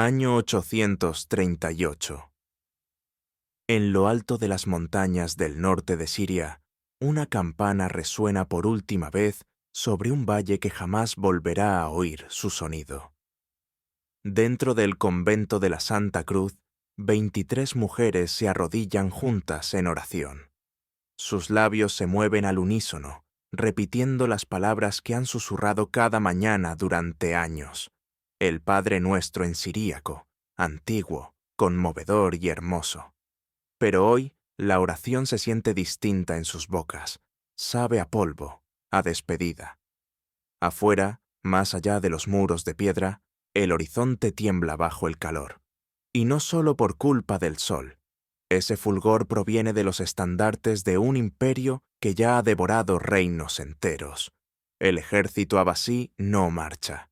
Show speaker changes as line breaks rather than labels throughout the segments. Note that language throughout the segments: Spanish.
Año 838. En lo alto de las montañas del norte de Siria, una campana resuena por última vez sobre un valle que jamás volverá a oír su sonido. Dentro del convento de la Santa Cruz, 23 mujeres se arrodillan juntas en oración. Sus labios se mueven al unísono, repitiendo las palabras que han susurrado cada mañana durante años. El Padre Nuestro en siríaco, antiguo, conmovedor y hermoso. Pero hoy la oración se siente distinta en sus bocas, sabe a polvo, a despedida. Afuera, más allá de los muros de piedra, el horizonte tiembla bajo el calor. Y no solo por culpa del sol. Ese fulgor proviene de los estandartes de un imperio que ya ha devorado reinos enteros. El ejército abasí no marcha.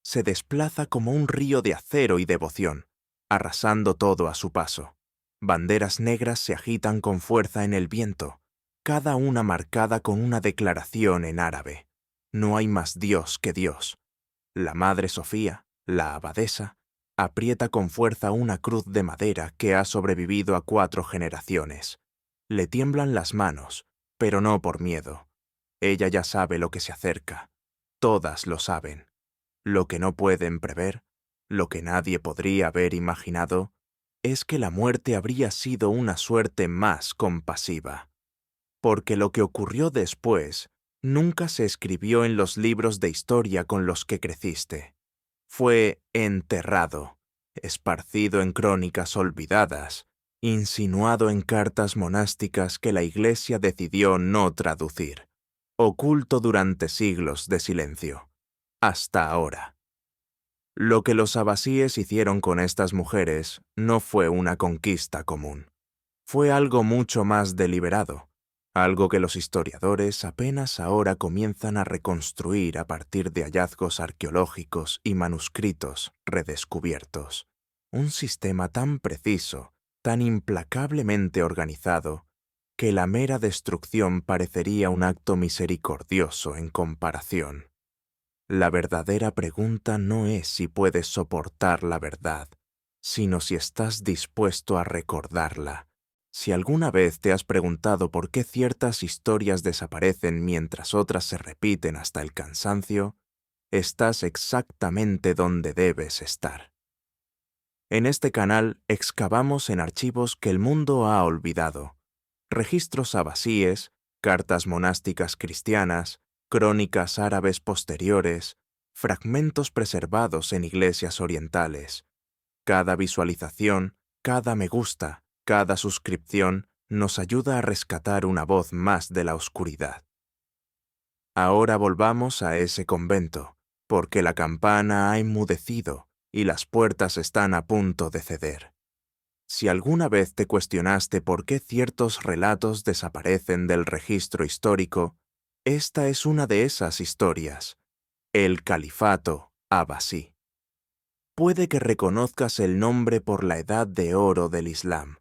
Se desplaza como un río de acero y devoción, arrasando todo a su paso. Banderas negras se agitan con fuerza en el viento, cada una marcada con una declaración en árabe. No hay más Dios que Dios. La Madre Sofía, la abadesa, aprieta con fuerza una cruz de madera que ha sobrevivido a 4 generaciones. Le tiemblan las manos, pero no por miedo. Ella ya sabe lo que se acerca. Todas lo saben. Lo que no pueden prever, lo que nadie podría haber imaginado, es que la muerte habría sido una suerte más compasiva. Porque lo que ocurrió después nunca se escribió en los libros de historia con los que creciste. Fue enterrado, esparcido en crónicas olvidadas, insinuado en cartas monásticas que la Iglesia decidió no traducir, oculto durante siglos de silencio, hasta ahora. Lo que los abasíes hicieron con estas mujeres no fue una conquista común. Fue algo mucho más deliberado, algo que los historiadores apenas ahora comienzan a reconstruir a partir de hallazgos arqueológicos y manuscritos redescubiertos. Un sistema tan preciso, tan implacablemente organizado, que la mera destrucción parecería un acto misericordioso en comparación. La verdadera pregunta no es si puedes soportar la verdad, sino si estás dispuesto a recordarla. Si alguna vez te has preguntado por qué ciertas historias desaparecen mientras otras se repiten hasta el cansancio, estás exactamente donde debes estar. En este canal excavamos en archivos que el mundo ha olvidado. Registros abasíes, cartas monásticas cristianas, crónicas árabes posteriores, fragmentos preservados en iglesias orientales. Cada visualización, cada me gusta, cada suscripción nos ayuda a rescatar una voz más de la oscuridad. Ahora volvamos a ese convento, porque la campana ha enmudecido y las puertas están a punto de ceder. Si alguna vez te cuestionaste por qué ciertos relatos desaparecen del registro histórico, esta es una de esas historias, el Califato Abasí. Puede que reconozcas el nombre por la edad de oro del Islam,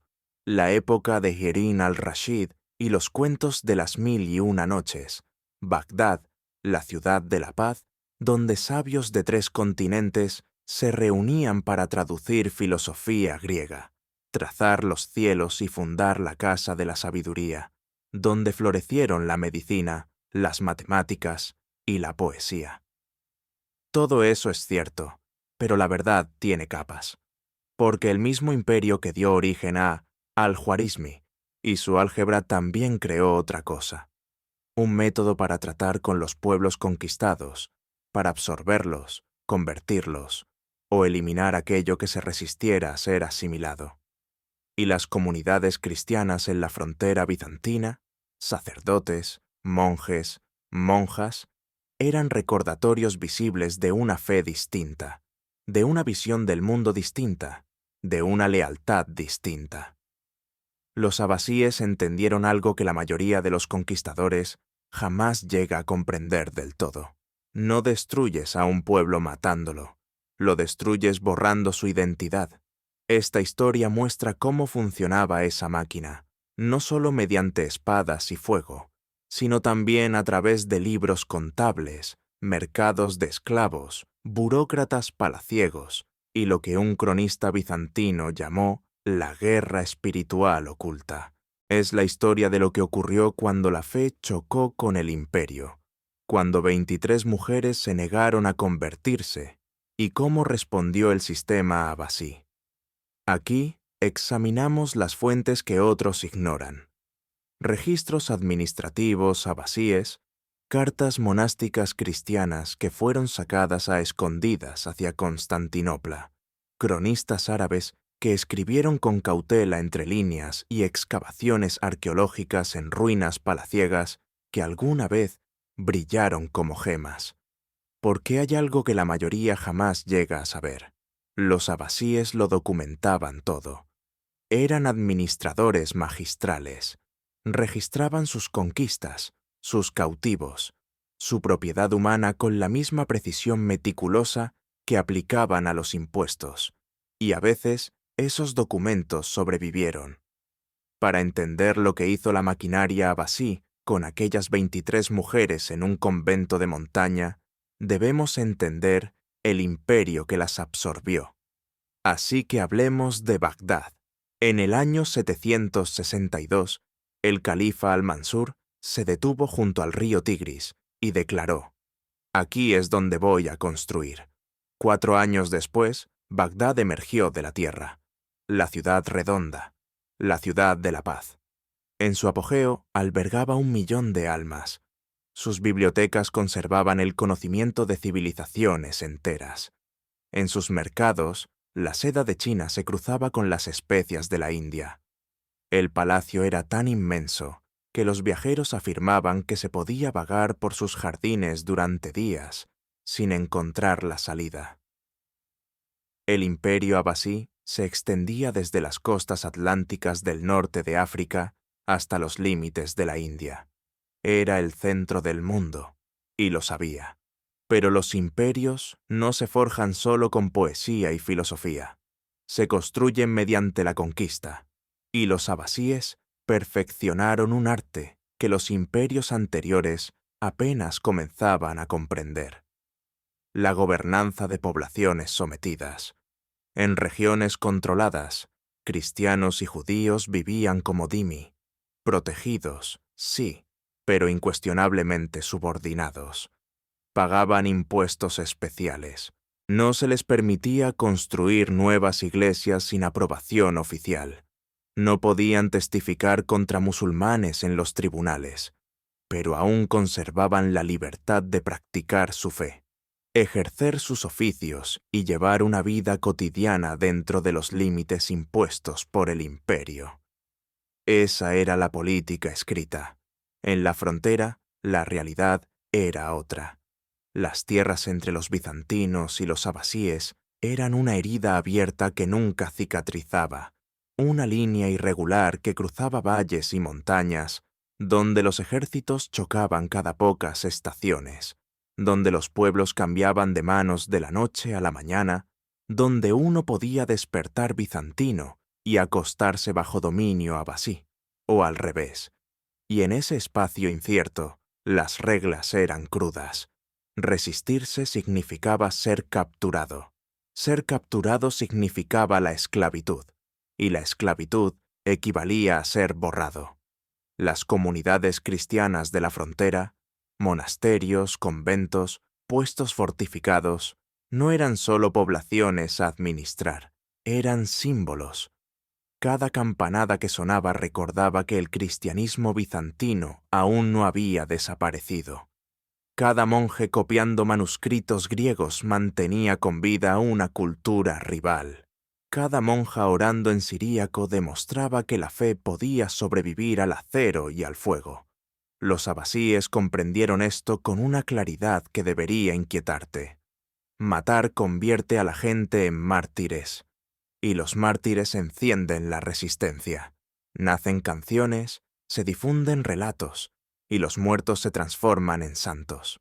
la época de Harún al-Rashid y los cuentos de las 1001 noches, Bagdad, la ciudad de la paz, donde sabios de 3 continentes se reunían para traducir filosofía griega, trazar los cielos y fundar la casa de la sabiduría, donde florecieron la medicina, las matemáticas y la poesía. Todo eso es cierto, pero la verdad tiene capas, porque el mismo imperio que dio origen a Al-Juarizmi y su álgebra también creó otra cosa, un método para tratar con los pueblos conquistados, para absorberlos, convertirlos, o eliminar aquello que se resistiera a ser asimilado. Y las comunidades cristianas en la frontera bizantina, sacerdotes, monjes, monjas, eran recordatorios visibles de una fe distinta, de una visión del mundo distinta, de una lealtad distinta. Los abasíes entendieron algo que la mayoría de los conquistadores jamás llega a comprender del todo. No destruyes a un pueblo matándolo, lo destruyes borrando su identidad. Esta historia muestra cómo funcionaba esa máquina, no solo mediante espadas y fuego, sino también a través de libros contables, mercados de esclavos, burócratas palaciegos, y lo que un cronista bizantino llamó la guerra espiritual oculta. Es la historia de lo que ocurrió cuando la fe chocó con el imperio, cuando 23 mujeres se negaron a convertirse, y cómo respondió el sistema abasí. Aquí examinamos las fuentes que otros ignoran. Registros administrativos abasíes, cartas monásticas cristianas que fueron sacadas a escondidas hacia Constantinopla, cronistas árabes que escribieron con cautela entre líneas y excavaciones arqueológicas en ruinas palaciegas que alguna vez brillaron como gemas. Porque hay algo que la mayoría jamás llega a saber. Los abasíes lo documentaban todo. Eran administradores magistrales. Registraban sus conquistas, sus cautivos, su propiedad humana con la misma precisión meticulosa que aplicaban a los impuestos, y a veces esos documentos sobrevivieron. Para entender lo que hizo la maquinaria abasí con aquellas 23 mujeres en un convento de montaña, debemos entender el imperio que las absorbió. Así que hablemos de Bagdad. En el año 762, el califa al-Mansur se detuvo junto al río Tigris y declaró: «Aquí es donde voy a construir». 4 años después, Bagdad emergió de la tierra, la ciudad redonda, la ciudad de la paz. En su apogeo albergaba 1 millón de almas. Sus bibliotecas conservaban el conocimiento de civilizaciones enteras. En sus mercados, la seda de China se cruzaba con las especias de la India. El palacio era tan inmenso que los viajeros afirmaban que se podía vagar por sus jardines durante días sin encontrar la salida. El imperio abasí se extendía desde las costas atlánticas del norte de África hasta los límites de la India. Era el centro del mundo, y lo sabía. Pero los imperios no se forjan solo con poesía y filosofía. Se construyen mediante la conquista, y los abasíes perfeccionaron un arte que los imperios anteriores apenas comenzaban a comprender: la gobernanza de poblaciones sometidas. En regiones controladas, cristianos y judíos vivían como dhimmi, protegidos, sí, pero incuestionablemente subordinados. Pagaban impuestos especiales. No se les permitía construir nuevas iglesias sin aprobación oficial. No podían testificar contra musulmanes en los tribunales, pero aún conservaban la libertad de practicar su fe, ejercer sus oficios y llevar una vida cotidiana dentro de los límites impuestos por el imperio. Esa era la política escrita. En la frontera, la realidad era otra. Las tierras entre los bizantinos y los abasíes eran una herida abierta que nunca cicatrizaba, una línea irregular que cruzaba valles y montañas, donde los ejércitos chocaban cada pocas estaciones, donde los pueblos cambiaban de manos de la noche a la mañana, donde uno podía despertar bizantino y acostarse bajo dominio abasí, o al revés. Y en ese espacio incierto, las reglas eran crudas. Resistirse significaba ser capturado. Ser capturado significaba la esclavitud, y la esclavitud equivalía a ser borrado. Las comunidades cristianas de la frontera, monasterios, conventos, puestos fortificados, no eran solo poblaciones a administrar, eran símbolos. Cada campanada que sonaba recordaba que el cristianismo bizantino aún no había desaparecido. Cada monje copiando manuscritos griegos mantenía con vida una cultura rival. Cada monja orando en siríaco demostraba que la fe podía sobrevivir al acero y al fuego. Los abasíes comprendieron esto con una claridad que debería inquietarte. Matar convierte a la gente en mártires, y los mártires encienden la resistencia. Nacen canciones, se difunden relatos, y los muertos se transforman en santos.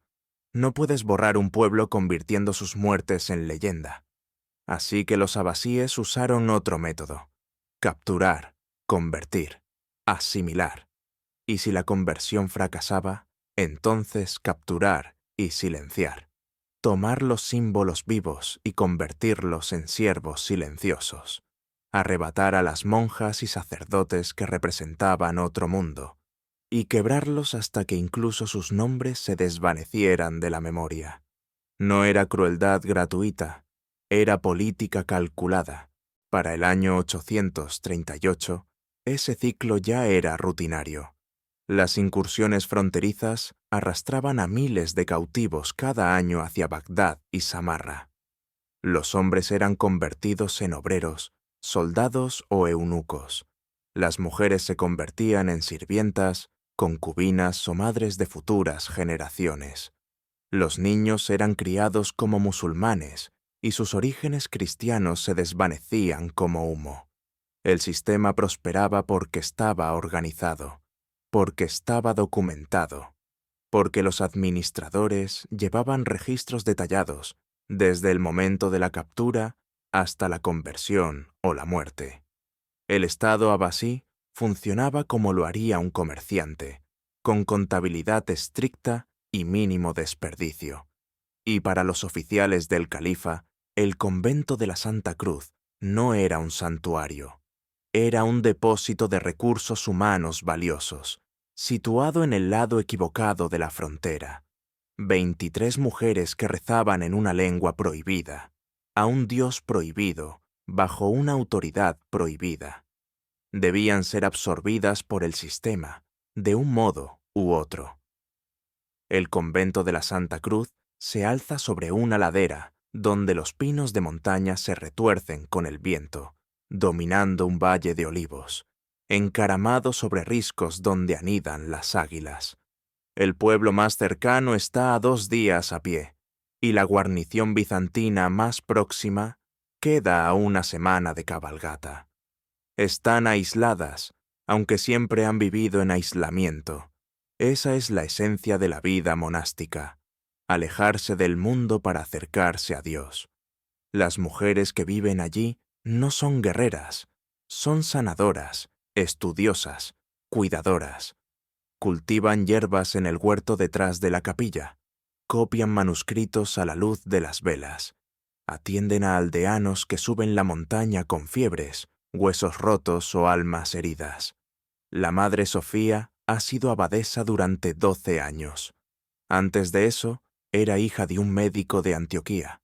No puedes borrar un pueblo convirtiendo sus muertes en leyenda. Así que los abasíes usaron otro método: capturar, convertir, asimilar. Y si la conversión fracasaba, entonces capturar y silenciar. tomar los símbolos vivos y convertirlos en siervos silenciosos, arrebatar a las monjas y sacerdotes que representaban otro mundo, y quebrarlos hasta que incluso sus nombres se desvanecieran de la memoria. No era crueldad gratuita, era política calculada. Para el año 838, ese ciclo ya era rutinario. Las incursiones fronterizas arrastraban a miles de cautivos cada año hacia Bagdad y Samarra. Los hombres eran convertidos en obreros, soldados o eunucos. Las mujeres se convertían en sirvientas, concubinas o madres de futuras generaciones. Los niños eran criados como musulmanes y sus orígenes cristianos se desvanecían como humo. El sistema prosperaba porque estaba organizado, porque estaba documentado, porque los administradores llevaban registros detallados desde el momento de la captura hasta la conversión o la muerte. El Estado abasí funcionaba como lo haría un comerciante, con contabilidad estricta y mínimo desperdicio. Y para los oficiales del califa, el convento de la Santa Cruz no era un santuario, era un depósito de recursos humanos valiosos, situado en el lado equivocado de la frontera. 23 mujeres que rezaban en una lengua prohibida, a un Dios prohibido, bajo una autoridad prohibida. Debían ser absorbidas por el sistema, de un modo u otro. El convento de la Santa Cruz se alza sobre una ladera donde los pinos de montaña se retuercen con el viento, dominando un valle de olivos, encaramado sobre riscos donde anidan las águilas. El pueblo más cercano está a 2 días a pie, y la guarnición bizantina más próxima queda a 1 semana de cabalgata. Están aisladas, aunque siempre han vivido en aislamiento. Esa es la esencia de la vida monástica, alejarse del mundo para acercarse a Dios. Las mujeres que viven allí no son guerreras, son sanadoras, estudiosas, cuidadoras. Cultivan hierbas en el huerto detrás de la capilla, copian manuscritos a la luz de las velas, atienden a aldeanos que suben la montaña con fiebres, huesos rotos o almas heridas. La Madre Sofía ha sido abadesa durante 12 años. Antes de eso, era hija de un médico de Antioquía.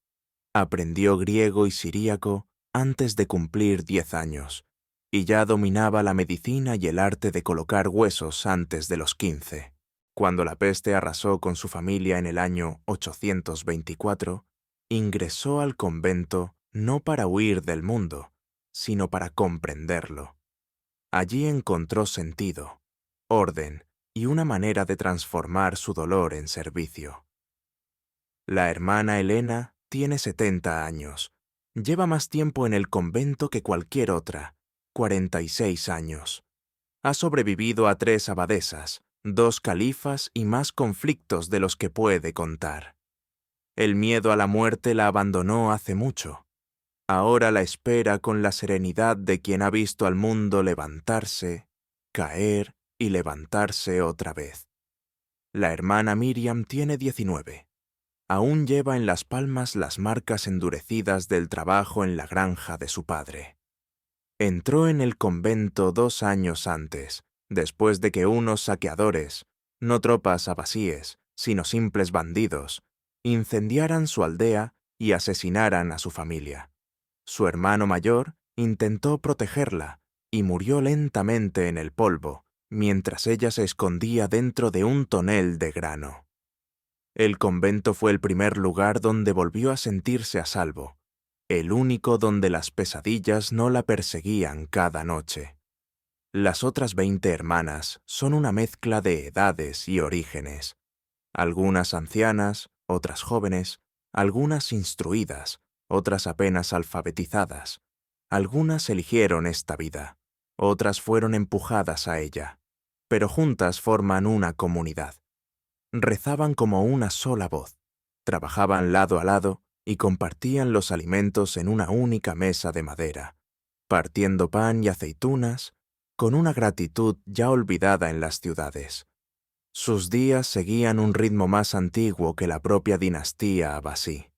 Aprendió griego y siríaco antes de cumplir 10 años, y ya dominaba la medicina y el arte de colocar huesos antes de los 15. Cuando la peste arrasó con su familia en el año 824, ingresó al convento no para huir del mundo, sino para comprenderlo. Allí encontró sentido, orden y una manera de transformar su dolor en servicio. La hermana Elena tiene 70 años. Lleva más tiempo en el convento que cualquier otra, 46 años. Ha sobrevivido a 3 abadesas, 2 califas y más conflictos de los que puede contar. El miedo a la muerte la abandonó hace mucho. Ahora la espera con la serenidad de quien ha visto al mundo levantarse, caer y levantarse otra vez. La hermana Miriam tiene 19. Aún lleva en las palmas las marcas endurecidas del trabajo en la granja de su padre. Entró en el convento 2 años antes, después de que unos saqueadores, no tropas abasíes, sino simples bandidos, incendiaran su aldea y asesinaran a su familia. Su hermano mayor intentó protegerla y murió lentamente en el polvo, mientras ella se escondía dentro de un tonel de grano. El convento fue el primer lugar donde volvió a sentirse a salvo, el único donde las pesadillas no la perseguían cada noche. Las otras 20 hermanas son una mezcla de edades y orígenes, algunas ancianas, otras jóvenes, algunas instruidas, otras apenas alfabetizadas. Algunas eligieron esta vida, otras fueron empujadas a ella, pero juntas forman una comunidad. Rezaban como una sola voz, trabajaban lado a lado y compartían los alimentos en una única mesa de madera, partiendo pan y aceitunas con una gratitud ya olvidada en las ciudades. Sus días seguían un ritmo más antiguo que la propia dinastía abasí.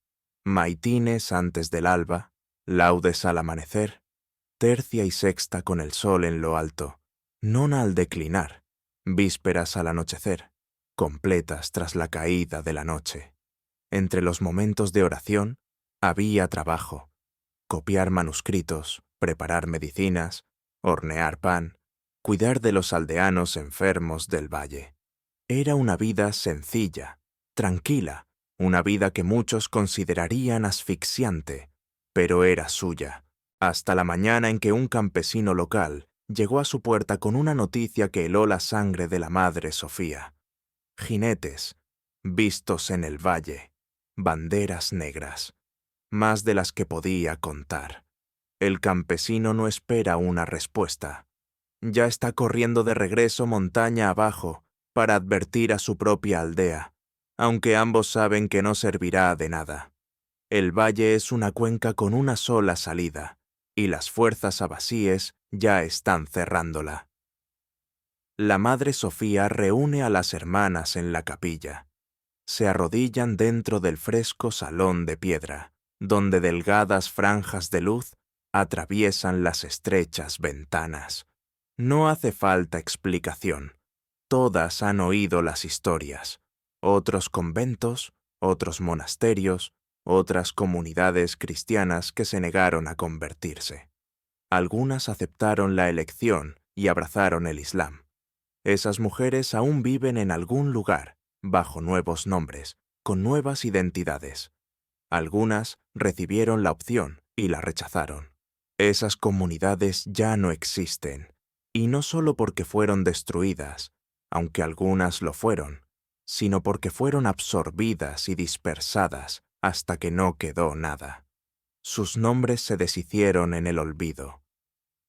Maitines antes del alba, laudes al amanecer, tercia y sexta con el sol en lo alto, nona al declinar, vísperas al anochecer, completas tras la caída de la noche. Entre los momentos de oración había trabajo, copiar manuscritos, preparar medicinas, hornear pan, cuidar de los aldeanos enfermos del valle. Era una vida sencilla, tranquila, una vida que muchos considerarían asfixiante, pero era suya, hasta la mañana en que un campesino local llegó a su puerta con una noticia que heló la sangre de la madre Sofía. Jinetes, vistos en el valle, banderas negras, más de las que podía contar. El campesino no espera una respuesta. Ya está corriendo de regreso montaña abajo para advertir a su propia aldea, aunque ambos saben que no servirá de nada. El valle es una cuenca con una sola salida, y las fuerzas abasíes ya están cerrándola. La madre Sofía reúne a las hermanas en la capilla. Se arrodillan dentro del fresco salón de piedra, donde delgadas franjas de luz atraviesan las estrechas ventanas. No hace falta explicación. Todas han oído las historias. Otros conventos, otros monasterios, otras comunidades cristianas que se negaron a convertirse. Algunas aceptaron la elección y abrazaron el Islam. Esas mujeres aún viven en algún lugar, bajo nuevos nombres, con nuevas identidades. Algunas recibieron la opción y la rechazaron. Esas comunidades ya no existen, y no solo porque fueron destruidas, aunque algunas lo fueron, sino porque fueron absorbidas y dispersadas hasta que no quedó nada. Sus nombres se deshicieron en el olvido.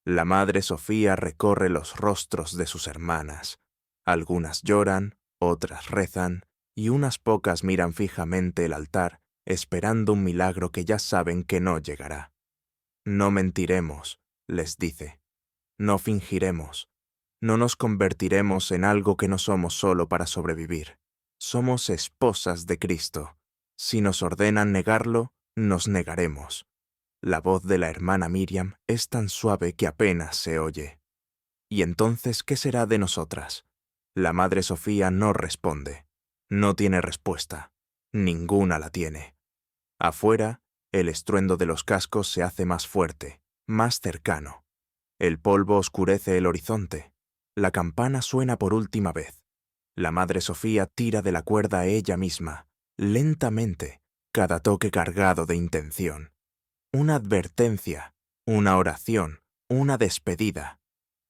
La madre Sofía recorre los rostros de sus hermanas. Algunas lloran, otras rezan, y unas pocas miran fijamente el altar, esperando un milagro que ya saben que no llegará. No mentiremos, les dice. No fingiremos. No nos convertiremos en algo que no somos solo para sobrevivir. Somos esposas de Cristo. Si nos ordenan negarlo, nos negaremos. La voz de la hermana Miriam es tan suave que apenas se oye. ¿Y entonces qué será de nosotras? La madre Sofía no responde. No tiene respuesta. Ninguna la tiene. Afuera, el estruendo de los cascos se hace más fuerte, más cercano. El polvo oscurece el horizonte. La campana suena por última vez. La madre Sofía tira de la cuerda ella misma, lentamente, cada toque cargado de intención. Una advertencia, una oración, una despedida.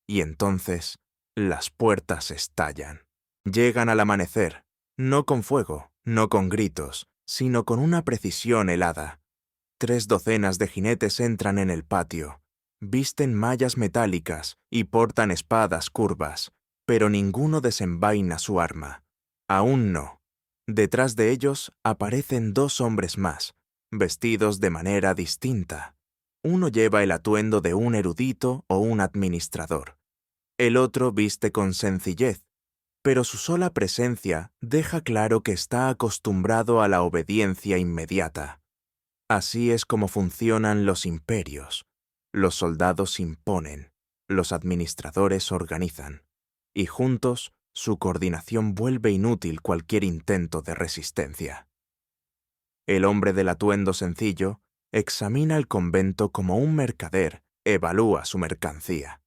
Y entonces, las puertas estallan. Llegan al amanecer, no con fuego, no con gritos, sino con una precisión helada. 3 docenas de jinetes entran en el patio, visten mallas metálicas y portan espadas curvas, pero ninguno desenvaina su arma. Aún no. Detrás de ellos aparecen 2 hombres más, vestidos de manera distinta. Uno lleva el atuendo de un erudito o un administrador. El otro viste con sencillez, pero su sola presencia deja claro que está acostumbrado a la obediencia inmediata. Así es como funcionan los imperios. Los soldados imponen, los administradores organizan, y juntos su coordinación vuelve inútil cualquier intento de resistencia. El hombre del atuendo sencillo examina el convento como un mercader evalúa su mercancía.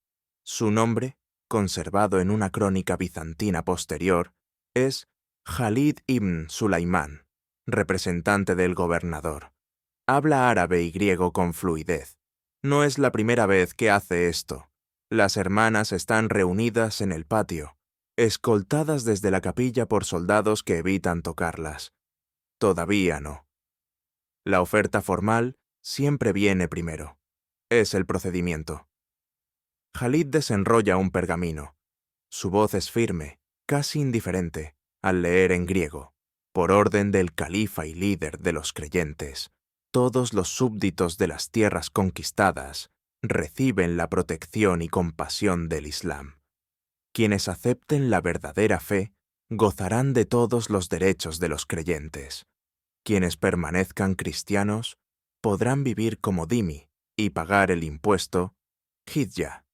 Su nombre, conservado en una crónica bizantina posterior, es Khalid ibn Sulaimán, representante del gobernador. Habla árabe y griego con fluidez. No es la primera vez que hace esto. Las hermanas están reunidas en el patio, escoltadas desde la capilla por soldados que evitan tocarlas. Todavía no. La oferta formal siempre viene primero. Es el procedimiento. Khalid desenrolla un pergamino. Su voz es firme, casi indiferente, al leer en griego. Por orden del califa y líder de los creyentes, todos los súbditos de las tierras conquistadas reciben la protección y compasión del Islam. Quienes acepten la verdadera fe gozarán de todos los derechos de los creyentes. Quienes permanezcan cristianos podrán vivir como dhimmi y pagar el impuesto jizya.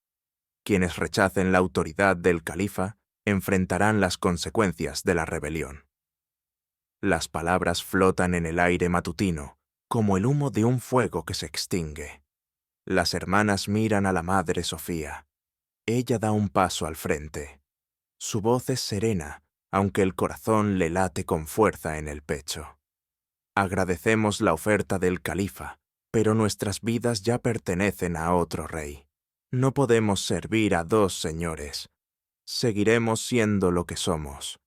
Quienes rechacen la autoridad del califa enfrentarán las consecuencias de la rebelión. Las palabras flotan en el aire matutino, como el humo de un fuego que se extingue. Las hermanas miran a la Madre Sofía. Ella da un paso al frente. Su voz es serena, aunque el corazón le late con fuerza en el pecho. Agradecemos la oferta del califa, pero nuestras vidas ya pertenecen a otro rey. No podemos servir a dos señores. Seguiremos siendo lo que somos.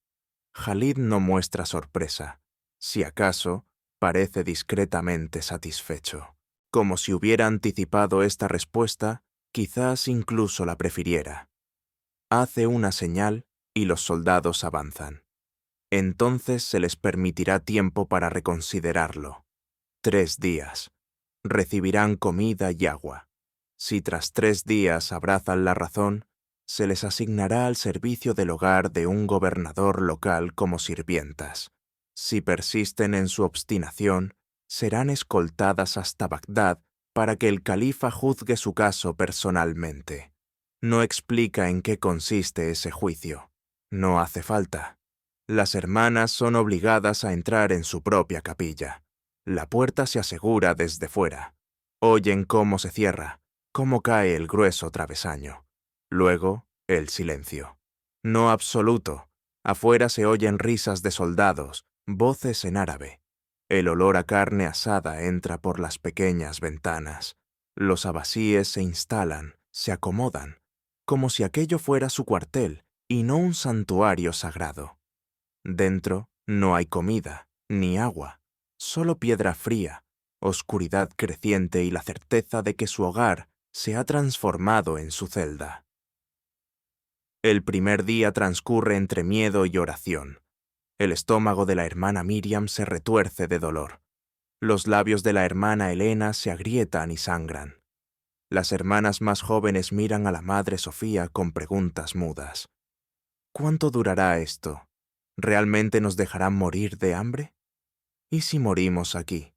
Khalid no muestra sorpresa. Si acaso, parece discretamente satisfecho. Como si hubiera anticipado esta respuesta, quizás incluso la prefiriera. Hace una señal y los soldados avanzan. Entonces se les permitirá tiempo para reconsiderarlo. 3 días. Recibirán comida y agua. Si tras 3 días abrazan la razón, se les asignará al servicio del hogar de un gobernador local como sirvientas. Si persisten en su obstinación, serán escoltadas hasta Bagdad para que el califa juzgue su caso personalmente. No explica en qué consiste ese juicio. No hace falta. Las hermanas son obligadas a entrar en su propia capilla. La puerta se asegura desde fuera. Oyen cómo se cierra, cómo cae el grueso travesaño. Luego, el silencio. No absoluto. Afuera se oyen risas de soldados, voces en árabe. El olor a carne asada entra por las pequeñas ventanas. Los abasíes se instalan, se acomodan, como si aquello fuera su cuartel y no un santuario sagrado. Dentro no hay comida, ni agua, solo piedra fría, oscuridad creciente y la certeza de que su hogar se ha transformado en su celda. El primer día transcurre entre miedo y oración. El estómago de la hermana Miriam se retuerce de dolor. Los labios de la hermana Elena se agrietan y sangran. Las hermanas más jóvenes miran a la Madre Sofía con preguntas mudas. ¿Cuánto durará esto? ¿Realmente nos dejarán morir de hambre? ¿Y si morimos aquí?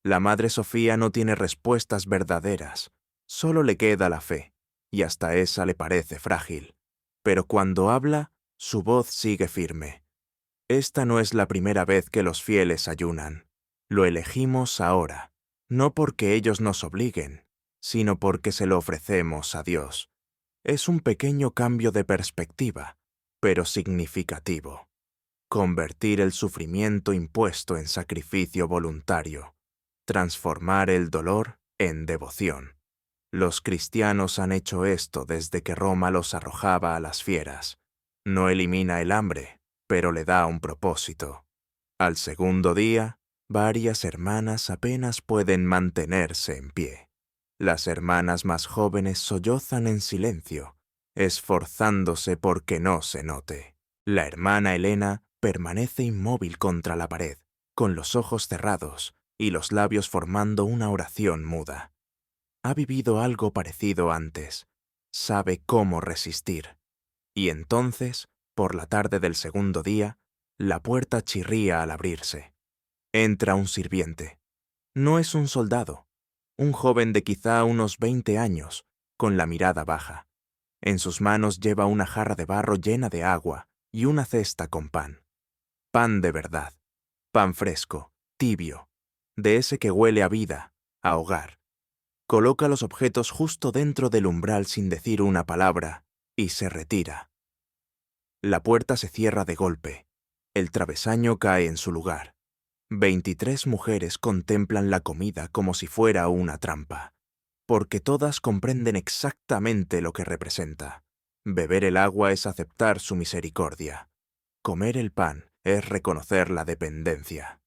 La Madre Sofía no tiene respuestas verdaderas, solo le queda la fe, y hasta esa le parece frágil. Pero cuando habla, su voz sigue firme. Esta no es la primera vez que los fieles ayunan. Lo elegimos ahora, no porque ellos nos obliguen, sino porque se lo ofrecemos a Dios. Es un pequeño cambio de perspectiva, pero significativo. Convertir el sufrimiento impuesto en sacrificio voluntario. Transformar el dolor en devoción. Los cristianos han hecho esto desde que Roma los arrojaba a las fieras. No elimina el hambre, pero le da un propósito. Al segundo día, varias hermanas apenas pueden mantenerse en pie. Las hermanas más jóvenes sollozan en silencio, esforzándose porque no se note. La hermana Elena permanece inmóvil contra la pared, con los ojos cerrados y los labios formando una oración muda. Ha vivido algo parecido antes. Sabe cómo resistir. Y entonces, por la tarde del segundo día, la puerta chirría al abrirse. Entra un sirviente. No es un soldado, un joven de quizá unos 20 años, con la mirada baja. En sus manos lleva una jarra de barro llena de agua y una cesta con pan. Pan de verdad. Pan fresco, tibio, de ese que huele a vida, a hogar. Coloca los objetos justo dentro del umbral sin decir una palabra y se retira. La puerta se cierra de golpe. El travesaño cae en su lugar. 23 mujeres contemplan la comida como si fuera una trampa, porque todas comprenden exactamente lo que representa. Beber el agua es aceptar su misericordia. Comer el pan es reconocer la dependencia.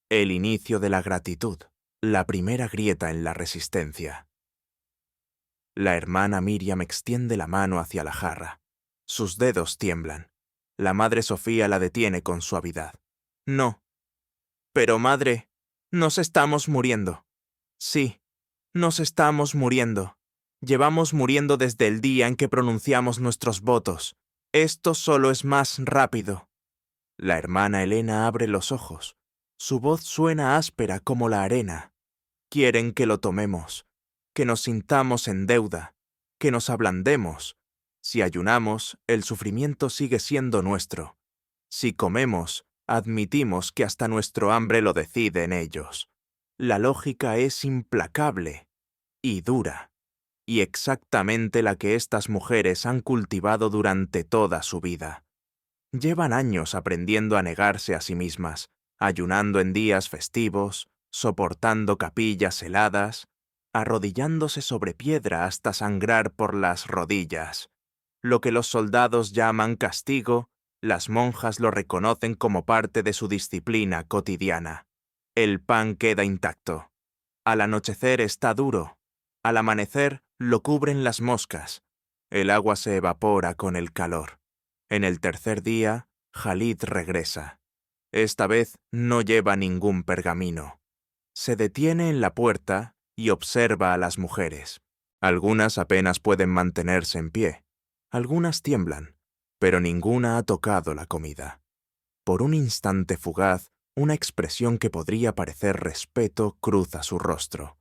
El inicio de la gratitud, la primera grieta en la resistencia. La hermana Miriam extiende la mano hacia la jarra. Sus dedos tiemblan. La Madre Sofía la detiene con suavidad. No. Pero madre, nos estamos muriendo. Sí, nos estamos muriendo. Llevamos muriendo desde el día en que pronunciamos nuestros votos. Esto solo es más rápido. La hermana Elena abre los ojos. Su voz suena áspera como la arena. Quieren que lo tomemos, que nos sintamos en deuda, que nos ablandemos. Si ayunamos, el sufrimiento sigue siendo nuestro. Si comemos, admitimos que hasta nuestro hambre lo deciden ellos. La lógica es implacable y dura, y exactamente la que estas mujeres han cultivado durante toda su vida. Llevan años aprendiendo a negarse a sí mismas, ayunando en días festivos, soportando capillas heladas, arrodillándose sobre piedra hasta sangrar por las rodillas. Lo que los soldados llaman castigo, las monjas lo reconocen como parte de su disciplina cotidiana. El pan queda intacto. Al anochecer está duro. Al amanecer lo cubren las moscas. El agua se evapora con el calor. En el tercer día, Jalid regresa. Esta vez no lleva ningún pergamino. Se detiene en la puerta y observa a las mujeres. Algunas apenas pueden mantenerse en pie. Algunas tiemblan, pero ninguna ha tocado la comida. Por un instante fugaz, una expresión que podría parecer respeto cruza su rostro.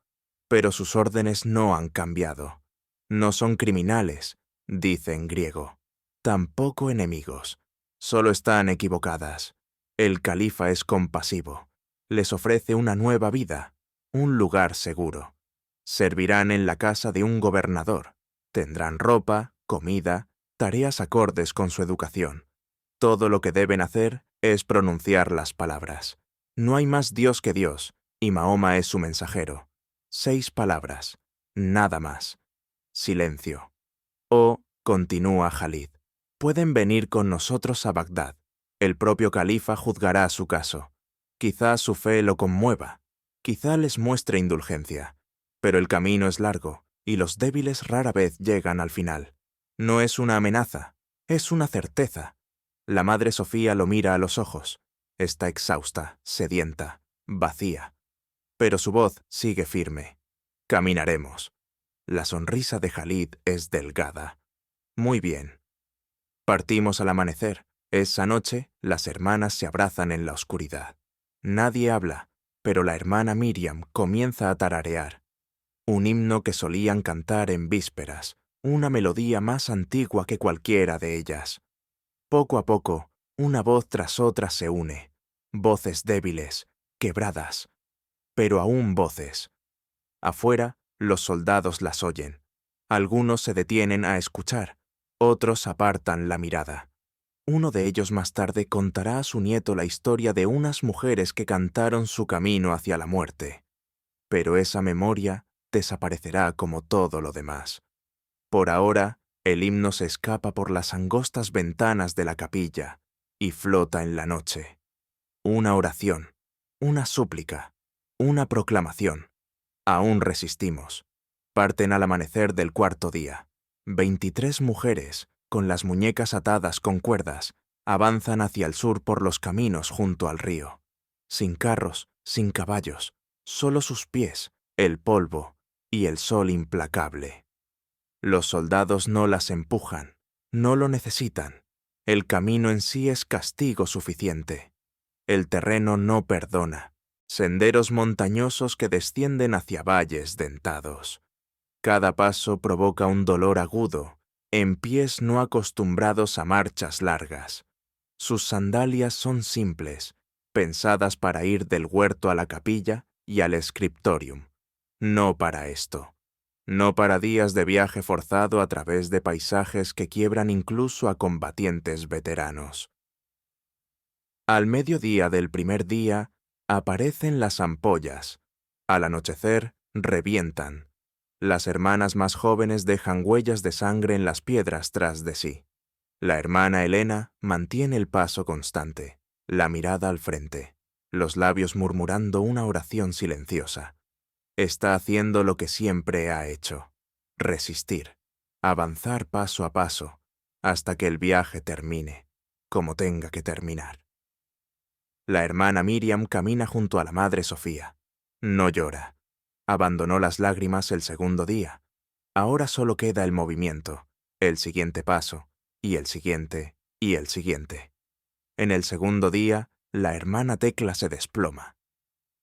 Pero sus órdenes no han cambiado. No son criminales, dice en griego. Tampoco enemigos. Solo están equivocadas. El califa es compasivo. Les ofrece una nueva vida, un lugar seguro. Servirán en la casa de un gobernador. Tendrán ropa, comida, tareas acordes con su educación. Todo lo que deben hacer es pronunciar las palabras. No hay más Dios que Dios, y Mahoma es su mensajero. 6 palabras, nada más. Silencio. Oh, continúa Jalid, pueden venir con nosotros a Bagdad. El propio califa juzgará su caso. Quizá su fe lo conmueva, quizá les muestre indulgencia. Pero el camino es largo, y los débiles rara vez llegan al final. No es una amenaza, es una certeza. La madre Sofía lo mira a los ojos. Está exhausta, sedienta, vacía. Pero su voz sigue firme. Caminaremos. La sonrisa de Jalid es delgada. Muy bien. Partimos al amanecer. Esa noche, las hermanas se abrazan en la oscuridad. Nadie habla, pero la hermana Miriam comienza a tararear. Un himno que solían cantar en vísperas, una melodía más antigua que cualquiera de ellas. Poco a poco, una voz tras otra se une. Voces débiles, quebradas, pero aún voces. Afuera, los soldados las oyen. Algunos se detienen a escuchar, otros apartan la mirada. Uno de ellos más tarde contará a su nieto la historia de unas mujeres que cantaron su camino hacia la muerte. Pero esa memoria desaparecerá como todo lo demás. Por ahora, el himno se escapa por las angostas ventanas de la capilla y flota en la noche. Una oración, una súplica, una proclamación. Aún resistimos. Parten al amanecer del cuarto día. 23 mujeres, con las muñecas atadas con cuerdas, avanzan hacia el sur por los caminos junto al río. Sin carros, sin caballos, solo sus pies, el polvo y el sol implacable. Los soldados no las empujan, no lo necesitan. El camino en sí es castigo suficiente. El terreno no perdona. Senderos montañosos que descienden hacia valles dentados. Cada paso provoca un dolor agudo, en pies no acostumbrados a marchas largas. Sus sandalias son simples, pensadas para ir del huerto a la capilla y al scriptorium. No para esto. No para días de viaje forzado a través de paisajes que quiebran incluso a combatientes veteranos. Al mediodía del primer día, aparecen las ampollas. Al anochecer, revientan. Las hermanas más jóvenes dejan huellas de sangre en las piedras tras de sí. La hermana Elena mantiene el paso constante, la mirada al frente, los labios murmurando una oración silenciosa. Está haciendo lo que siempre ha hecho: resistir, avanzar paso a paso, hasta que el viaje termine, como tenga que terminar. La hermana Miriam camina junto a la madre Sofía. No llora. Abandonó las lágrimas el segundo día. Ahora solo queda el movimiento, el siguiente paso, y el siguiente, y el siguiente. En el segundo día, la hermana Tecla se desploma.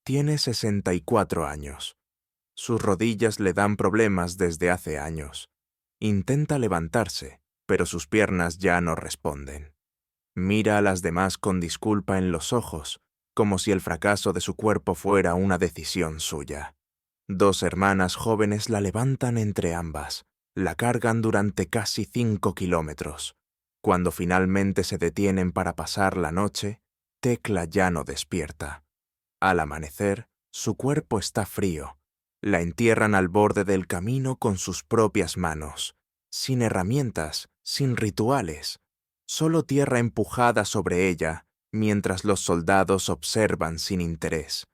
Tiene 64 años. Sus rodillas le dan problemas desde hace años. Intenta levantarse, pero sus piernas ya no responden. Mira a las demás con disculpa en los ojos, como si el fracaso de su cuerpo fuera una decisión suya. Dos hermanas jóvenes la levantan entre ambas, la cargan durante casi 5 kilómetros. Cuando finalmente se detienen para pasar la noche, Tecla ya no despierta. Al amanecer, su cuerpo está frío. La entierran al borde del camino con sus propias manos, sin herramientas, sin rituales, solo tierra empujada sobre ella, mientras los soldados observan sin interés.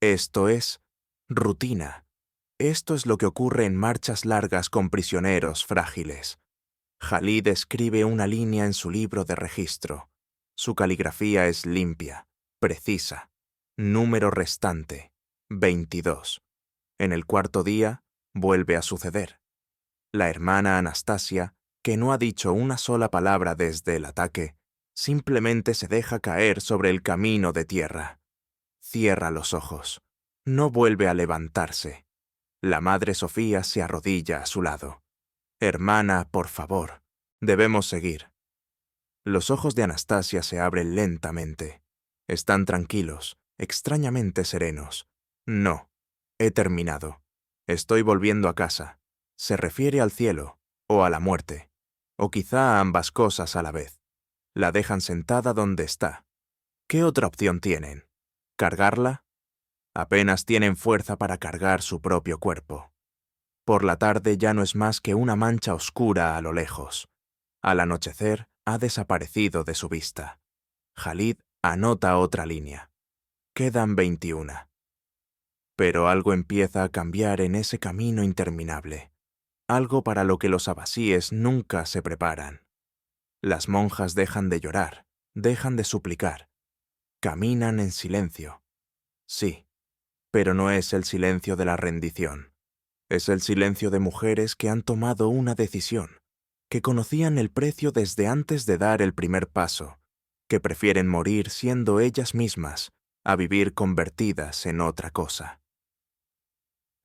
Esto es rutina. Esto es lo que ocurre en marchas largas con prisioneros frágiles. Khalid escribe una línea en su libro de registro. Su caligrafía es limpia, precisa. Número restante, 22. En el cuarto día, vuelve a suceder. La hermana Anastasia, que no ha dicho una sola palabra desde el ataque, simplemente se deja caer sobre el camino de tierra. Cierra los ojos. No vuelve a levantarse. La madre Sofía se arrodilla a su lado. Hermana, por favor, debemos seguir. Los ojos de Anastasia se abren lentamente. Están tranquilos, extrañamente serenos. No, he terminado. Estoy volviendo a casa. Se refiere al cielo, o a la muerte, o quizá a ambas cosas a la vez. La dejan sentada donde está. ¿Qué otra opción tienen? ¿Cargarla? Apenas tienen fuerza para cargar su propio cuerpo. Por la tarde ya no es más que una mancha oscura a lo lejos. Al anochecer ha desaparecido de su vista. Khalid anota otra línea. Quedan 21. Pero algo empieza a cambiar en ese camino interminable. Algo para lo que los abasíes nunca se preparan. Las monjas dejan de llorar, dejan de suplicar. Caminan en silencio. Sí, pero no es el silencio de la rendición. Es el silencio de mujeres que han tomado una decisión, que conocían el precio desde antes de dar el primer paso, que prefieren morir siendo ellas mismas a vivir convertidas en otra cosa.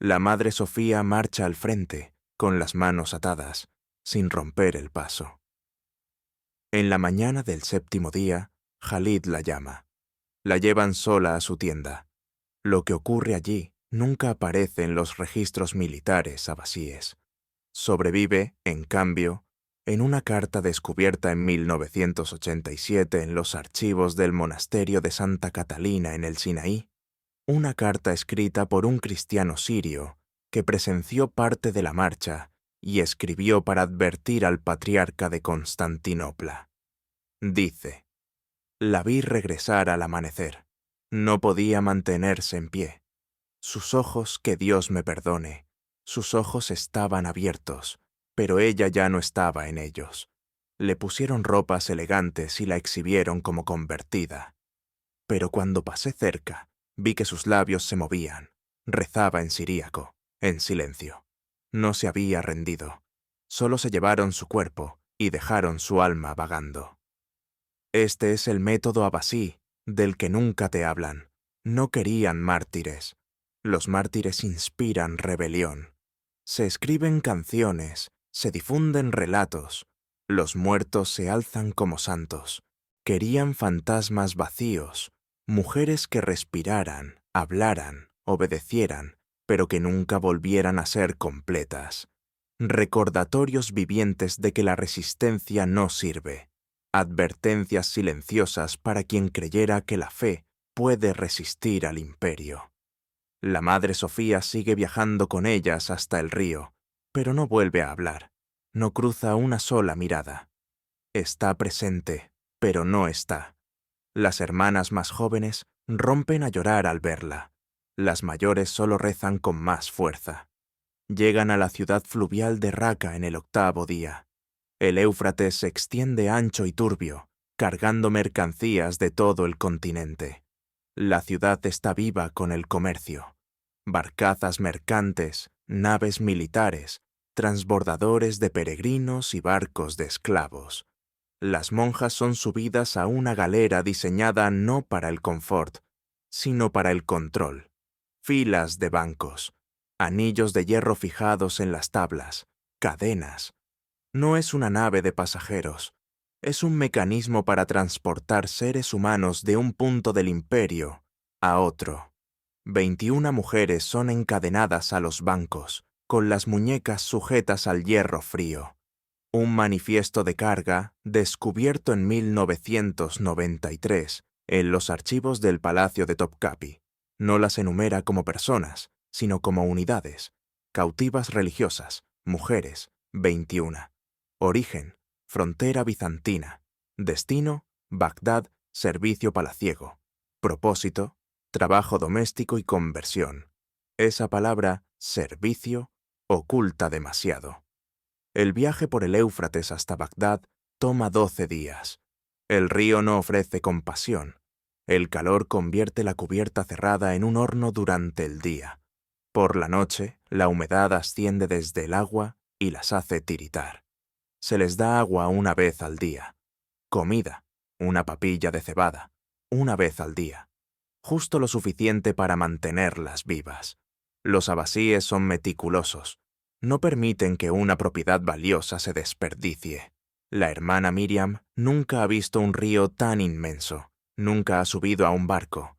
La madre Sofía marcha al frente, con las manos atadas, sin romper el paso. En la mañana del séptimo día, Khalid la llama. La llevan sola a su tienda. Lo que ocurre allí nunca aparece en los registros militares abasíes. Sobrevive, en cambio, en una carta descubierta en 1987 en los archivos del monasterio de Santa Catalina en el Sinaí, una carta escrita por un cristiano sirio que presenció parte de la marcha y escribió para advertir al patriarca de Constantinopla. Dice: la vi regresar al amanecer. No podía mantenerse en pie. Sus ojos, que Dios me perdone, sus ojos estaban abiertos, pero ella ya no estaba en ellos. Le pusieron ropas elegantes y la exhibieron como convertida. Pero cuando pasé cerca, vi que sus labios se movían. Rezaba en siríaco, en silencio. No se había rendido. Solo se llevaron su cuerpo y dejaron su alma vagando. Este es el método abasí, del que nunca te hablan. No querían mártires. Los mártires inspiran rebelión. Se escriben canciones, se difunden relatos. Los muertos se alzan como santos. Querían fantasmas vacíos, mujeres que respiraran, hablaran, obedecieran, pero que nunca volvieran a ser completas. Recordatorios vivientes de que la resistencia no sirve. Advertencias silenciosas para quien creyera que la fe puede resistir al imperio. La madre Sofía sigue viajando con ellas hasta el río, pero no vuelve a hablar. No cruza una sola mirada. Está presente, pero no está. Las hermanas más jóvenes rompen a llorar al verla. Las mayores solo rezan con más fuerza. Llegan a la ciudad fluvial de Raqqa en el 8º día. El Éufrates se extiende ancho y turbio, cargando mercancías de todo el continente. La ciudad está viva con el comercio. Barcazas mercantes, naves militares, transbordadores de peregrinos y barcos de esclavos. Las monjas son subidas a una galera diseñada no para el confort, sino para el control. Filas de bancos, anillos de hierro fijados en las tablas, cadenas. No es una nave de pasajeros, es un mecanismo para transportar seres humanos de un punto del imperio a otro. 21 mujeres son encadenadas a los bancos, con las muñecas sujetas al hierro frío. Un manifiesto de carga descubierto en 1993 en los archivos del Palacio de Topkapi. No las enumera como personas, sino como unidades. Cautivas religiosas, mujeres, 21. Origen, frontera bizantina. Destino, Bagdad, servicio palaciego. Propósito, trabajo doméstico y conversión. Esa palabra, servicio, oculta demasiado. El viaje por el Éufrates hasta Bagdad toma 12 días. El río no ofrece compasión. El calor convierte la cubierta cerrada en un horno durante el día. Por la noche, la humedad asciende desde el agua y las hace tiritar. Se les da agua una vez al día. Comida, una papilla de cebada, una vez al día. Justo lo suficiente para mantenerlas vivas. Los abasíes son meticulosos. No permiten que una propiedad valiosa se desperdicie. La hermana Miriam nunca ha visto un río tan inmenso. Nunca ha subido a un barco.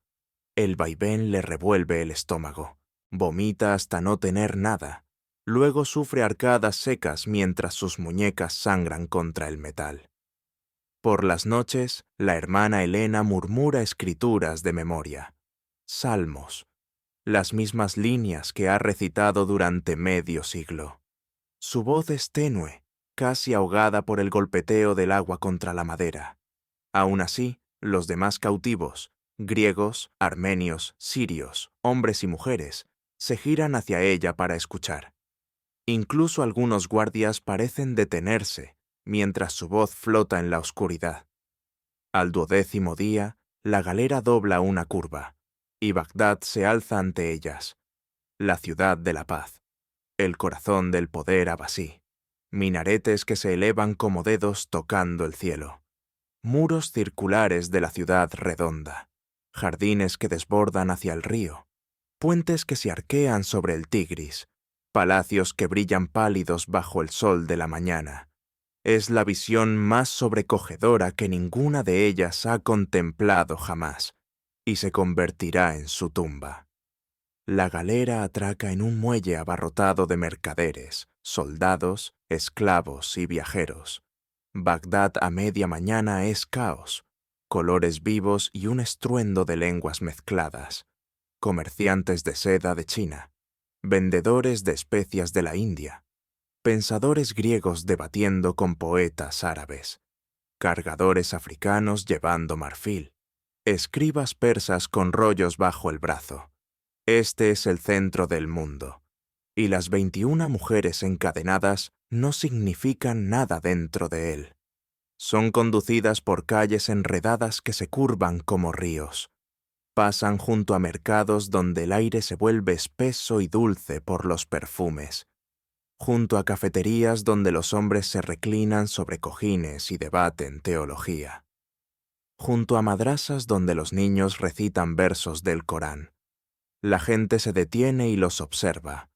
El vaivén le revuelve el estómago. Vomita hasta no tener nada. Luego sufre arcadas secas mientras sus muñecas sangran contra el metal. Por las noches, la hermana Elena murmura escrituras de memoria. Salmos. Las mismas líneas que ha recitado durante medio siglo. Su voz es tenue, casi ahogada por el golpeteo del agua contra la madera. Aún así, los demás cautivos, griegos, armenios, sirios, hombres y mujeres, se giran hacia ella para escuchar. Incluso algunos guardias parecen detenerse, mientras su voz flota en la oscuridad. Al 12º día, la galera dobla una curva, y Bagdad se alza ante ellas, la ciudad de la paz, el corazón del poder abasí, minaretes que se elevan como dedos tocando el cielo, muros circulares de la ciudad redonda, jardines que desbordan hacia el río, puentes que se arquean sobre el Tigris, palacios que brillan pálidos bajo el sol de la mañana. Es la visión más sobrecogedora que ninguna de ellas ha contemplado jamás, y se convertirá en su tumba. La galera atraca en un muelle abarrotado de mercaderes, soldados, esclavos y viajeros. Bagdad a media mañana es caos, colores vivos y un estruendo de lenguas mezcladas. Comerciantes de seda de China, vendedores de especias de la India, pensadores griegos debatiendo con poetas árabes, cargadores africanos llevando marfil, escribas persas con rollos bajo el brazo. Este es el centro del mundo, y las 21 mujeres encadenadas no significan nada dentro de él. Son conducidas por calles enredadas que se curvan como ríos. Pasan junto a mercados donde el aire se vuelve espeso y dulce por los perfumes. Junto a cafeterías donde los hombres se reclinan sobre cojines y debaten teología. Junto a madrasas donde los niños recitan versos del Corán. La gente se detiene y los observa.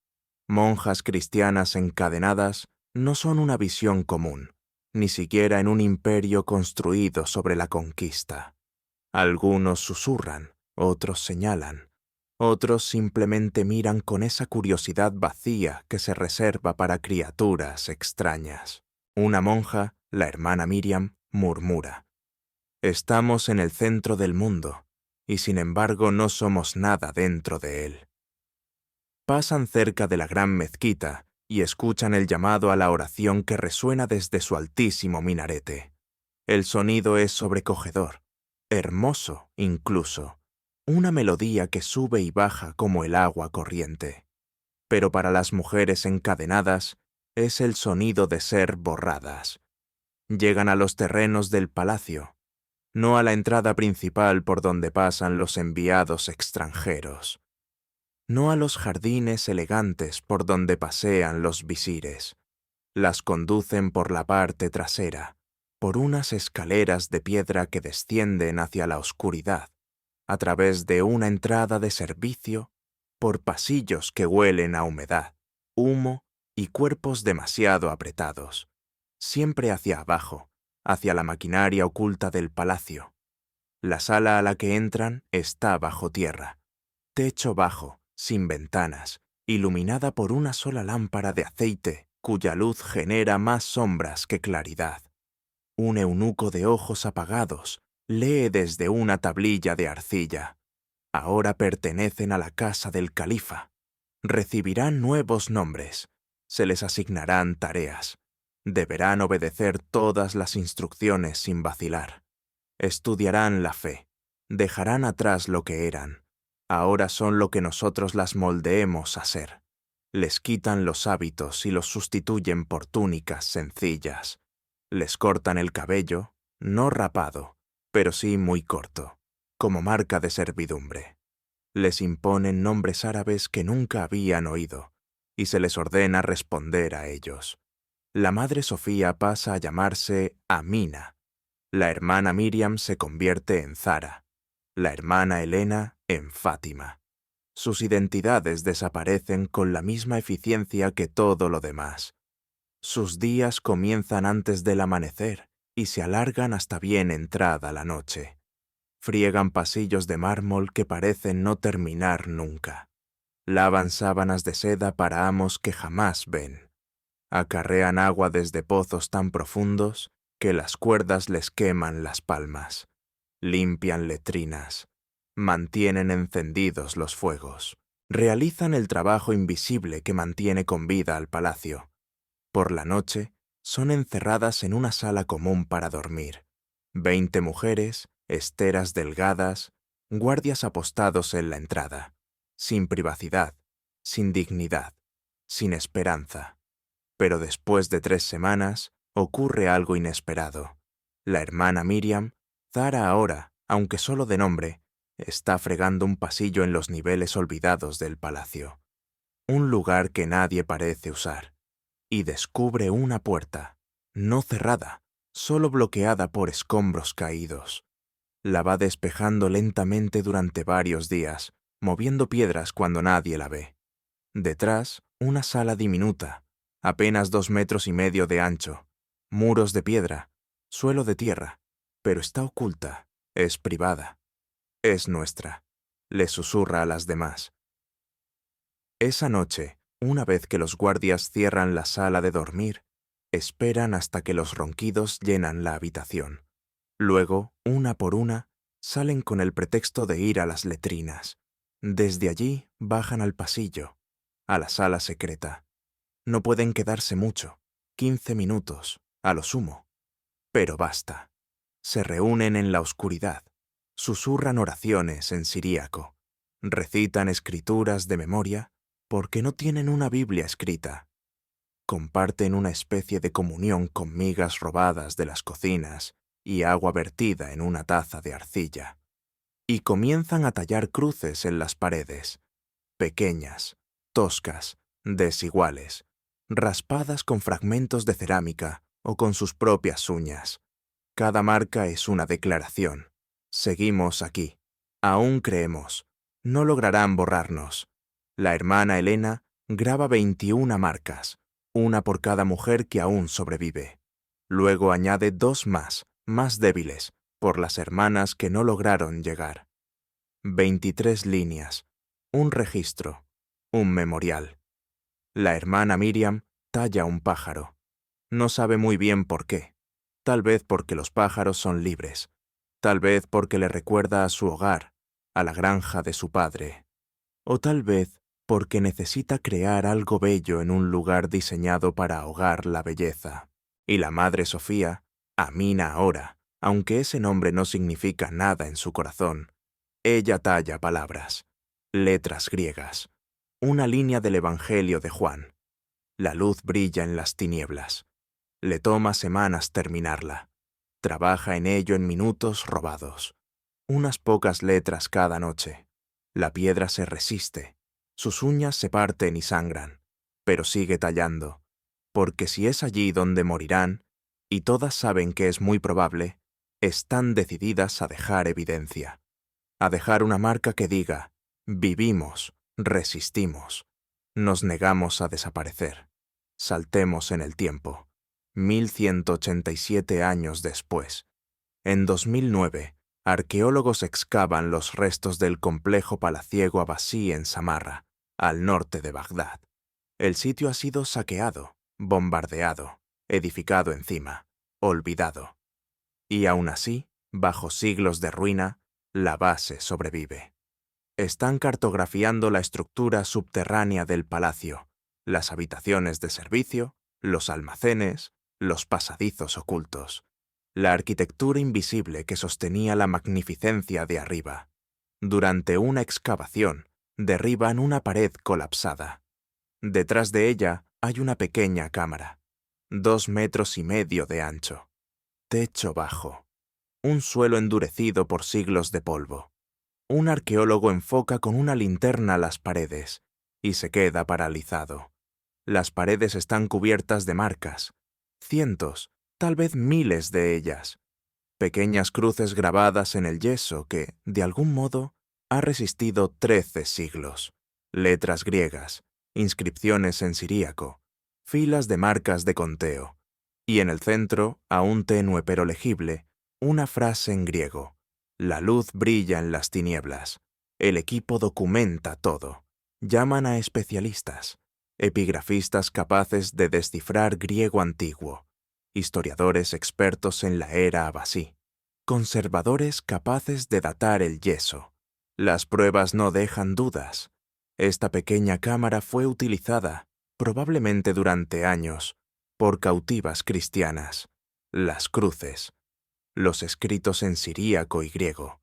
Monjas cristianas encadenadas no son una visión común, ni siquiera en un imperio construido sobre la conquista. Algunos susurran, otros señalan. Otros simplemente miran con esa curiosidad vacía que se reserva para criaturas extrañas. Una monja, la hermana Miriam, murmura: «Estamos en el centro del mundo, y sin embargo no somos nada dentro de él». Pasan cerca de la gran mezquita y escuchan el llamado a la oración que resuena desde su altísimo minarete. El sonido es sobrecogedor, hermoso incluso. Una melodía que sube y baja como el agua corriente. Pero para las mujeres encadenadas es el sonido de ser borradas. Llegan a los terrenos del palacio, no a la entrada principal por donde pasan los enviados extranjeros, no a los jardines elegantes por donde pasean los visires. Las conducen por la parte trasera, por unas escaleras de piedra que descienden hacia la oscuridad, a través de una entrada de servicio, por pasillos que huelen a humedad, humo y cuerpos demasiado apretados, siempre hacia abajo, hacia la maquinaria oculta del palacio. La sala a la que entran está bajo tierra, techo bajo, sin ventanas, iluminada por una sola lámpara de aceite cuya luz genera más sombras que claridad. Un eunuco de ojos apagados lee desde una tablilla de arcilla. Ahora pertenecen a la casa del califa. Recibirán nuevos nombres. Se les asignarán tareas. Deberán obedecer todas las instrucciones sin vacilar. Estudiarán la fe. Dejarán atrás lo que eran. Ahora son lo que nosotros las moldeemos a ser. Les quitan los hábitos y los sustituyen por túnicas sencillas. Les cortan el cabello, no rapado, pero sí muy corto, como marca de servidumbre. Les imponen nombres árabes que nunca habían oído, y se les ordena responder a ellos. La madre Sofía pasa a llamarse Amina. La hermana Miriam se convierte en Zara. La hermana Elena en Fátima. Sus identidades desaparecen con la misma eficiencia que todo lo demás. Sus días comienzan antes del amanecer y se alargan hasta bien entrada la noche. Friegan pasillos de mármol que parecen no terminar nunca. Lavan sábanas de seda para amos que jamás ven. Acarrean agua desde pozos tan profundos que las cuerdas les queman las palmas. Limpian letrinas. Mantienen encendidos los fuegos. Realizan el trabajo invisible que mantiene con vida al palacio. Por la noche, son encerradas en una sala común para dormir. 20 mujeres, esteras delgadas, guardias apostados en la entrada, sin privacidad, sin dignidad, sin esperanza. Pero después de 3 semanas, ocurre algo inesperado. La hermana Miriam, Zara ahora, aunque solo de nombre, está fregando un pasillo en los niveles olvidados del palacio. Un lugar que nadie parece usar. Y descubre una puerta, no cerrada, solo bloqueada por escombros caídos. La va despejando lentamente durante varios días, moviendo piedras cuando nadie la ve. Detrás, una sala diminuta, apenas 2,5 metros de ancho, muros de piedra, suelo de tierra, pero está oculta, es privada. Es nuestra, le susurra a las demás. Esa noche, una vez que los guardias cierran la sala de dormir, esperan hasta que los ronquidos llenan la habitación. Luego, una por una, salen con el pretexto de ir a las letrinas. Desde allí bajan al pasillo, a la sala secreta. No pueden quedarse mucho, 15 minutos, a lo sumo. Pero basta. Se reúnen en la oscuridad, susurran oraciones en siríaco, recitan escrituras de memoria porque no tienen una Biblia escrita. Comparten una especie de comunión con migas robadas de las cocinas y agua vertida en una taza de arcilla. Y comienzan a tallar cruces en las paredes, pequeñas, toscas, desiguales, raspadas con fragmentos de cerámica o con sus propias uñas. Cada marca es una declaración. Seguimos aquí. Aún creemos. No lograrán borrarnos. La hermana Elena graba 21 marcas, una por cada mujer que aún sobrevive. Luego añade 2 más débiles, por las hermanas que no lograron llegar. 23 líneas, un registro, un memorial. La hermana Miriam talla un pájaro. No sabe muy bien por qué. Tal vez porque los pájaros son libres. Tal vez porque le recuerda a su hogar, a la granja de su padre. O tal vez porque necesita crear algo bello en un lugar diseñado para ahogar la belleza. Y la madre Sofía, Amina ahora, aunque ese nombre no significa nada en su corazón, ella talla palabras, letras griegas, una línea del Evangelio de Juan. La luz brilla en las tinieblas. Le toma semanas terminarla. Trabaja en ello en minutos robados. Unas pocas letras cada noche. La piedra se resiste. Sus uñas se parten y sangran, pero sigue tallando, porque si es allí donde morirán, y todas saben que es muy probable, están decididas a dejar evidencia, a dejar una marca que diga: vivimos, resistimos, nos negamos a desaparecer. Saltemos en el tiempo. 1187 años después. En 2009, arqueólogos excavan los restos del complejo palaciego abasí en Samarra, al norte de Bagdad. El sitio ha sido saqueado, bombardeado, edificado encima, olvidado. Y aún así, bajo siglos de ruina, la base sobrevive. Están cartografiando la estructura subterránea del palacio, las habitaciones de servicio, los almacenes, los pasadizos ocultos, la arquitectura invisible que sostenía la magnificencia de arriba. Durante una excavación, derriban una pared colapsada. Detrás de ella hay una pequeña cámara, 2,5 metros de ancho, techo bajo, un suelo endurecido por siglos de polvo. Un arqueólogo enfoca con una linterna las paredes y se queda paralizado. Las paredes están cubiertas de marcas, cientos, tal vez miles de ellas. Pequeñas cruces grabadas en el yeso que, de algún modo, ha resistido 13 siglos. Letras griegas, inscripciones en siríaco, filas de marcas de conteo. Y en el centro, aún tenue pero legible, una frase en griego: la luz brilla en las tinieblas. El equipo documenta todo. Llaman a especialistas, epigrafistas capaces de descifrar griego antiguo, historiadores expertos en la era abasí, conservadores capaces de datar el yeso. Las pruebas no dejan dudas. Esta pequeña cámara fue utilizada, probablemente durante años, por cautivas cristianas. Las cruces, los escritos en siríaco y griego,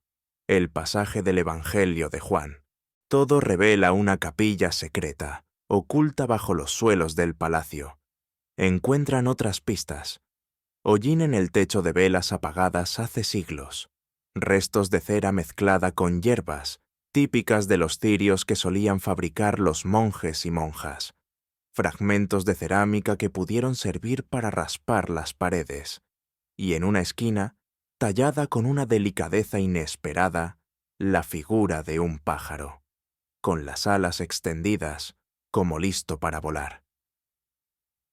el pasaje del Evangelio de Juan. Todo revela una capilla secreta, oculta bajo los suelos del palacio. Encuentran otras pistas. Hollín en el techo de velas apagadas hace siglos. Restos de cera mezclada con hierbas, típicas de los cirios que solían fabricar los monjes y monjas. Fragmentos de cerámica que pudieron servir para raspar las paredes. Y en una esquina, tallada con una delicadeza inesperada, la figura de un pájaro, con las alas extendidas, como listo para volar.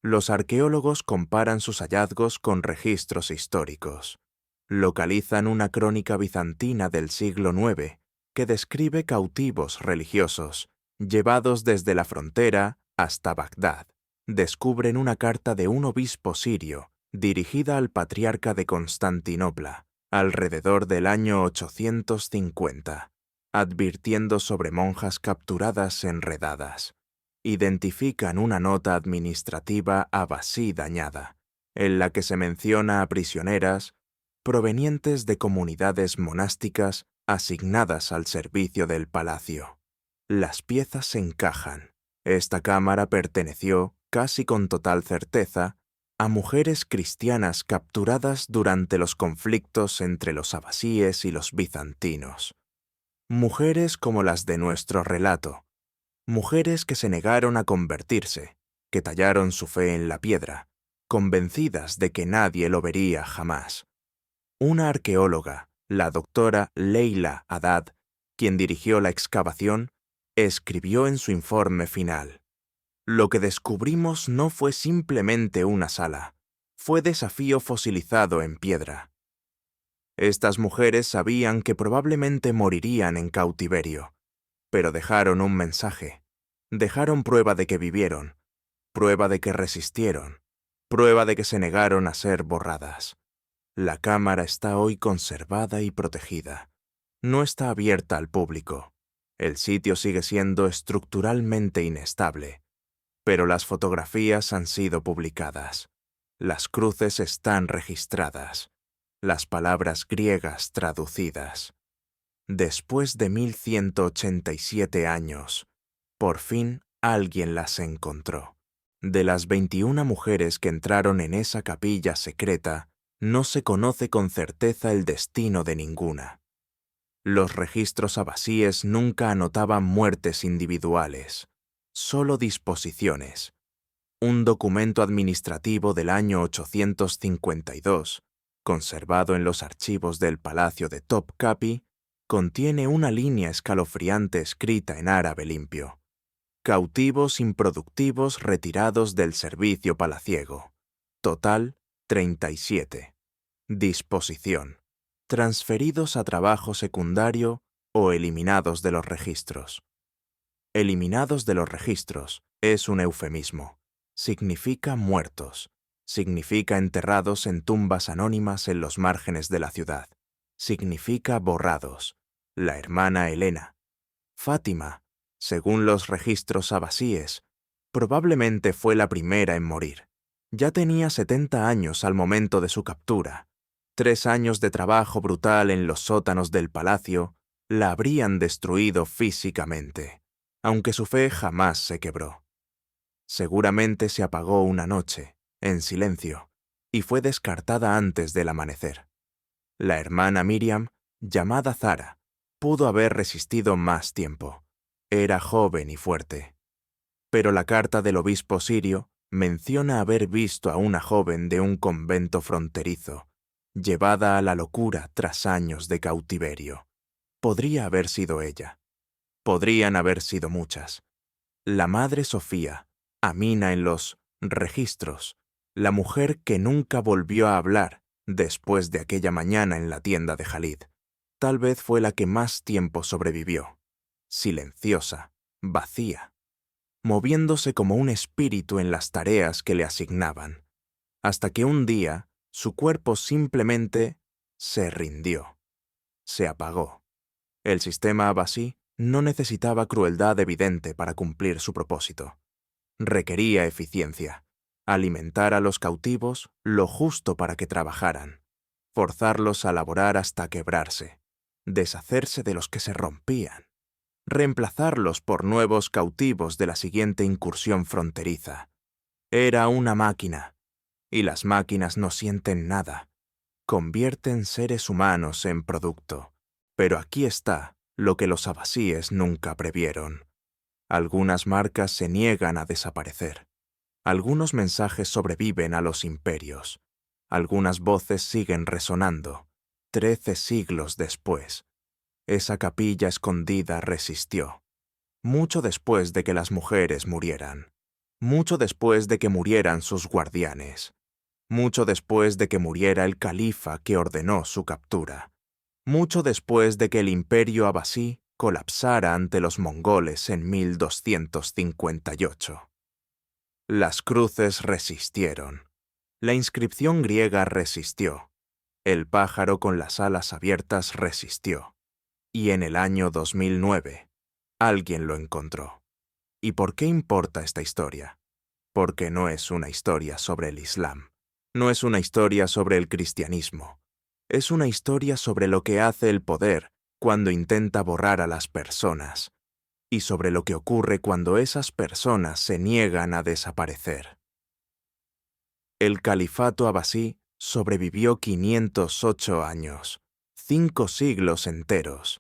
Los arqueólogos comparan sus hallazgos con registros históricos. Localizan una crónica bizantina del siglo IX que describe cautivos religiosos, llevados desde la frontera hasta Bagdad. Descubren una carta de un obispo sirio dirigida al patriarca de Constantinopla, alrededor del año 850, advirtiendo sobre monjas capturadas enredadas. Identifican una nota administrativa abasí dañada, en la que se menciona a prisioneras provenientes de comunidades monásticas asignadas al servicio del palacio. Las piezas se encajan. Esta cámara perteneció, casi con total certeza, a mujeres cristianas capturadas durante los conflictos entre los abasíes y los bizantinos. Mujeres como las de nuestro relato, mujeres que se negaron a convertirse, que tallaron su fe en la piedra, convencidas de que nadie lo vería jamás. Una arqueóloga, la doctora Leila Haddad, quien dirigió la excavación, escribió en su informe final: lo que descubrimos no fue simplemente una sala, fue desafío fosilizado en piedra. Estas mujeres sabían que probablemente morirían en cautiverio, pero dejaron un mensaje, dejaron prueba de que vivieron, prueba de que resistieron, prueba de que se negaron a ser borradas. La cámara está hoy conservada y protegida. No está abierta al público. El sitio sigue siendo estructuralmente inestable, pero las fotografías han sido publicadas. Las cruces están registradas. Las palabras griegas traducidas. Después de 1187 años, por fin alguien las encontró. De las 21 mujeres que entraron en esa capilla secreta, no se conoce con certeza el destino de ninguna. Los registros abasíes nunca anotaban muertes individuales, solo disposiciones. Un documento administrativo del año 852, conservado en los archivos del Palacio de Topkapi, contiene una línea escalofriante escrita en árabe limpio. Cautivos improductivos retirados del servicio palaciego. Total, 37. Disposición. Transferidos a trabajo secundario o eliminados de los registros. Eliminados de los registros es un eufemismo. Significa muertos. Significa enterrados en tumbas anónimas en los márgenes de la ciudad. Significa borrados. La hermana Elena. Fátima, según los registros abasíes, probablemente fue la primera en morir. Ya tenía 70 años al momento de su captura. 3 años de trabajo brutal en los sótanos del palacio la habrían destruido físicamente, aunque su fe jamás se quebró. Seguramente se apagó una noche, en silencio, y fue descartada antes del amanecer. La hermana Miriam, llamada Zara, pudo haber resistido más tiempo. Era joven y fuerte. Pero la carta del obispo sirio menciona haber visto a una joven de un convento fronterizo, llevada a la locura tras años de cautiverio. Podría haber sido ella. Podrían haber sido muchas. La Madre Sofía, Amina en los registros, la mujer que nunca volvió a hablar después de aquella mañana en la tienda de Jalid, tal vez fue la que más tiempo sobrevivió. Silenciosa, vacía, moviéndose como un espíritu en las tareas que le asignaban, hasta que un día su cuerpo simplemente se rindió, se apagó. El sistema abasí no necesitaba crueldad evidente para cumplir su propósito. Requería eficiencia, alimentar a los cautivos lo justo para que trabajaran, forzarlos a laborar hasta quebrarse, deshacerse de los que se rompían, reemplazarlos por nuevos cautivos de la siguiente incursión fronteriza. Era una máquina, y las máquinas no sienten nada, convierten seres humanos en producto. Pero aquí está lo que los abasíes nunca previeron. Algunas marcas se niegan a desaparecer. Algunos mensajes sobreviven a los imperios. Algunas voces siguen resonando. 13 siglos después. Esa capilla escondida resistió. Mucho después de que las mujeres murieran. Mucho después de que murieran sus guardianes. Mucho después de que muriera el califa que ordenó su captura. Mucho después de que el imperio abasí colapsara ante los mongoles en 1258. Las cruces resistieron. La inscripción griega resistió. El pájaro con las alas abiertas resistió. Y en el año 2009, alguien lo encontró. ¿Y por qué importa esta historia? Porque no es una historia sobre el Islam. No es una historia sobre el cristianismo. Es una historia sobre lo que hace el poder cuando intenta borrar a las personas, y sobre lo que ocurre cuando esas personas se niegan a desaparecer. El califato abasí sobrevivió 508 años, 5 siglos enteros.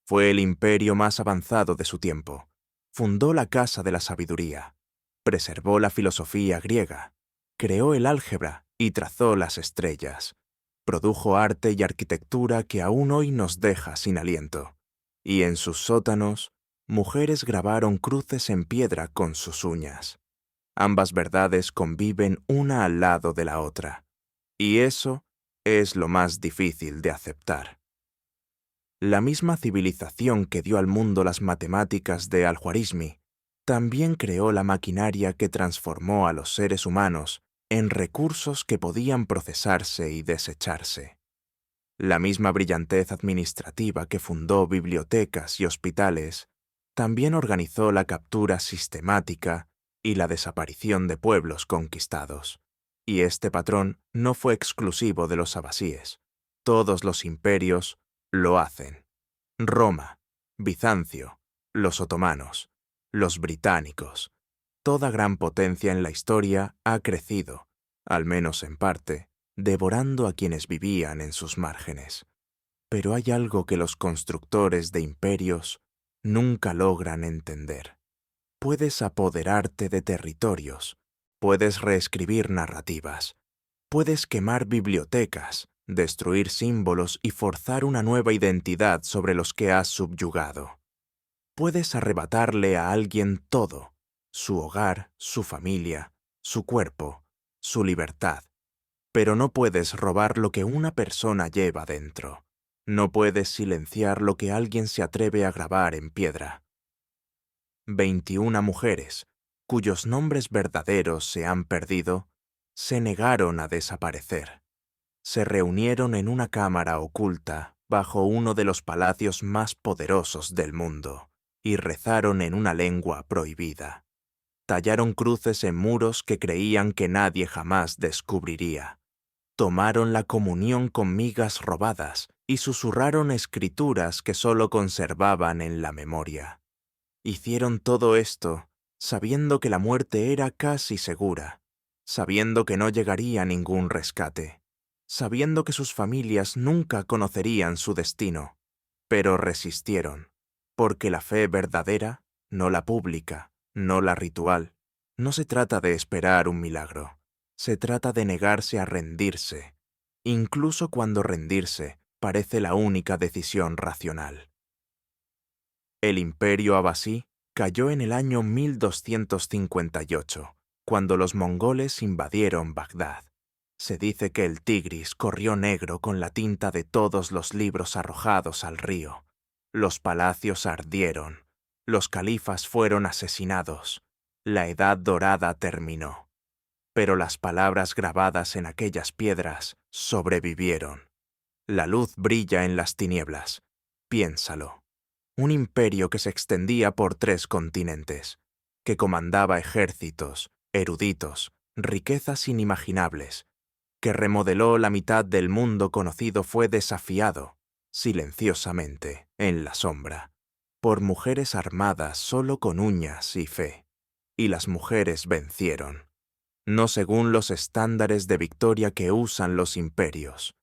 Fue el imperio más avanzado de su tiempo. Fundó la Casa de la Sabiduría, preservó la filosofía griega, creó el álgebra y trazó las estrellas. Produjo arte y arquitectura que aún hoy nos deja sin aliento. Y en sus sótanos, mujeres grabaron cruces en piedra con sus uñas. Ambas verdades conviven una al lado de la otra. Y eso es lo más difícil de aceptar. La misma civilización que dio al mundo las matemáticas de Al-Khwarizmi también creó la maquinaria que transformó a los seres humanos en recursos que podían procesarse y desecharse. La misma brillantez administrativa que fundó bibliotecas y hospitales también organizó la captura sistemática y la desaparición de pueblos conquistados. Y este patrón no fue exclusivo de los abasíes. Todos los imperios lo hacen. Roma, Bizancio, los otomanos, los británicos. Toda gran potencia en la historia ha crecido, al menos en parte, devorando a quienes vivían en sus márgenes. Pero hay algo que los constructores de imperios nunca logran entender. Puedes apoderarte de territorios, Puedes reescribir narrativas. Puedes quemar bibliotecas, destruir símbolos y forzar una nueva identidad sobre los que has subyugado. Puedes arrebatarle a alguien todo: su hogar, su familia, su cuerpo, su libertad. Pero no puedes robar lo que una persona lleva dentro. No puedes silenciar lo que alguien se atreve a grabar en piedra. 21 mujeres, cuyos nombres verdaderos se han perdido, se negaron a desaparecer. Se reunieron en una cámara oculta bajo uno de los palacios más poderosos del mundo y rezaron en una lengua prohibida. Tallaron cruces en muros que creían que nadie jamás descubriría. Tomaron la comunión con migas robadas y susurraron escrituras que solo conservaban en la memoria. Hicieron todo esto sabiendo que la muerte era casi segura, sabiendo que no llegaría ningún rescate, sabiendo que sus familias nunca conocerían su destino, pero resistieron, porque la fe verdadera, no la pública, no la ritual, no se trata de esperar un milagro, se trata de negarse a rendirse, incluso cuando rendirse parece la única decisión racional. El imperio abasí cayó en el año 1258, cuando los mongoles invadieron Bagdad. Se dice que el Tigris corrió negro con la tinta de todos los libros arrojados al río. Los palacios ardieron. Los califas fueron asesinados. La Edad Dorada terminó. Pero las palabras grabadas en aquellas piedras sobrevivieron. La luz brilla en las tinieblas. Piénsalo. Un imperio que se extendía por 3 continentes, que comandaba ejércitos, eruditos, riquezas inimaginables, que remodeló la mitad del mundo conocido, fue desafiado, silenciosamente, en la sombra, por mujeres armadas solo con uñas y fe. Y las mujeres vencieron, no según los estándares de victoria que usan los imperios.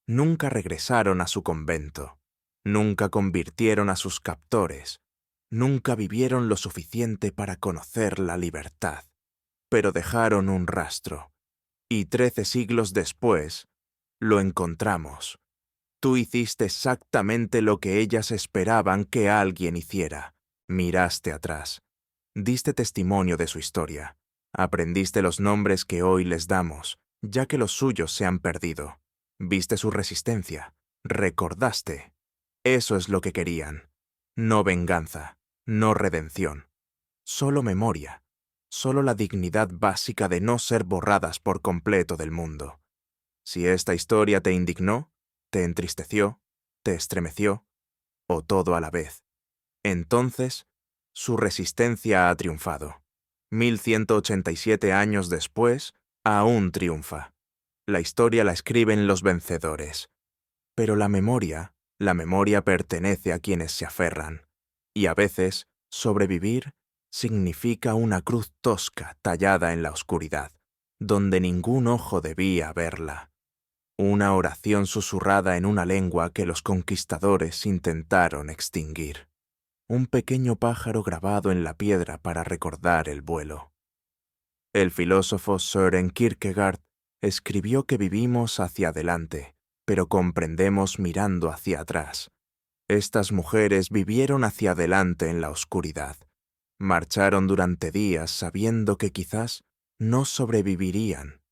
Nunca regresaron a su convento. Nunca convirtieron a sus captores, nunca vivieron lo suficiente para conocer la libertad, pero dejaron un rastro, y 13 siglos después, lo encontramos. Tú hiciste exactamente lo que ellas esperaban que alguien hiciera. Miraste atrás, diste testimonio de su historia, aprendiste los nombres que hoy les damos, ya que los suyos se han perdido. Viste su resistencia, recordaste. Eso es lo que querían. No venganza, no redención. Solo memoria, solo la dignidad básica de no ser borradas por completo del mundo. Si esta historia te indignó, te entristeció, te estremeció, o todo a la vez, entonces su resistencia ha triunfado. 1187 años después, aún triunfa. La historia la escriben los vencedores. Pero la memoria pertenece a quienes se aferran, y a veces sobrevivir significa una cruz tosca tallada en la oscuridad, donde ningún ojo debía verla. Una oración susurrada en una lengua que los conquistadores intentaron extinguir. Un pequeño pájaro grabado en la piedra para recordar el vuelo. El filósofo Søren Kierkegaard escribió que vivimos hacia adelante, pero comprendemos mirando hacia atrás. Estas mujeres vivieron hacia adelante en la oscuridad. Marcharon durante días sabiendo que quizás no sobrevivirían.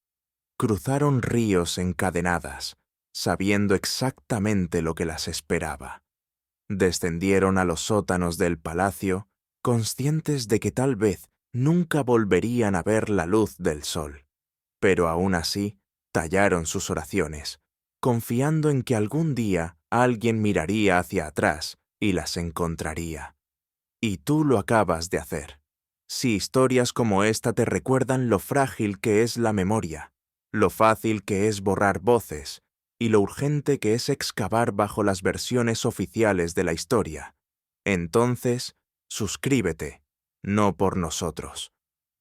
Cruzaron ríos encadenadas, sabiendo exactamente lo que las esperaba. Descendieron a los sótanos del palacio, conscientes de que tal vez nunca volverían a ver la luz del sol. Pero aún así, tallaron sus oraciones, confiando en que algún día alguien miraría hacia atrás y las encontraría. Y tú lo acabas de hacer. Si historias como esta te recuerdan lo frágil que es la memoria, lo fácil que es borrar voces y lo urgente que es excavar bajo las versiones oficiales de la historia, entonces suscríbete, no por nosotros,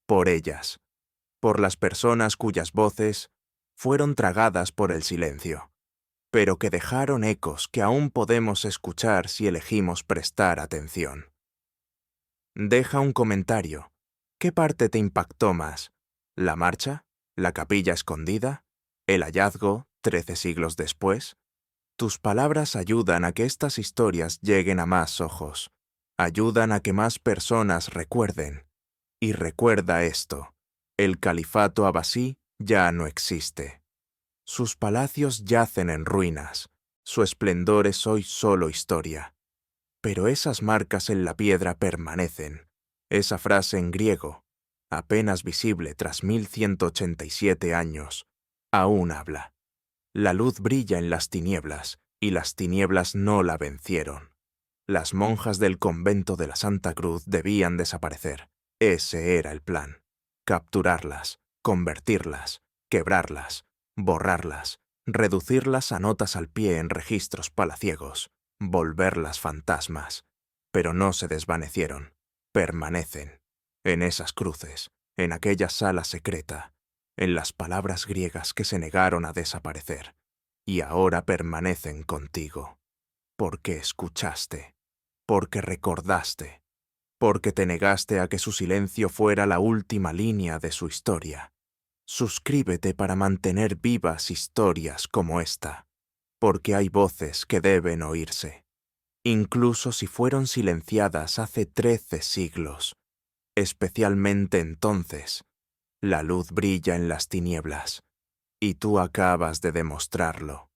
por ellas, por las personas cuyas voces fueron tragadas por el silencio, pero que dejaron ecos que aún podemos escuchar si elegimos prestar atención. Deja un comentario. ¿Qué parte te impactó más? ¿La marcha? ¿La capilla escondida? ¿El hallazgo 13 siglos después? Tus palabras ayudan a que estas historias lleguen a más ojos, ayudan a que más personas recuerden. Y recuerda esto, el califato abasí ya no existe. Sus palacios yacen en ruinas, su esplendor es hoy solo historia. Pero esas marcas en la piedra permanecen. Esa frase en griego, apenas visible tras 1187 años, aún habla. La luz brilla en las tinieblas, y las tinieblas no la vencieron. Las monjas del convento de la Santa Cruz debían desaparecer. Ese era el plan. Capturarlas, convertirlas, quebrarlas, borrarlas, reducirlas a notas al pie en registros palaciegos, volverlas fantasmas. Pero no se desvanecieron. Permanecen. En esas cruces, en aquella sala secreta, en las palabras griegas que se negaron a desaparecer, y ahora permanecen contigo, porque escuchaste, porque recordaste, porque te negaste a que su silencio fuera la última línea de su historia. Suscríbete para mantener vivas historias como esta, porque hay voces que deben oírse, incluso si fueron silenciadas hace 13 siglos. Especialmente entonces, la luz brilla en las tinieblas, y tú acabas de demostrarlo.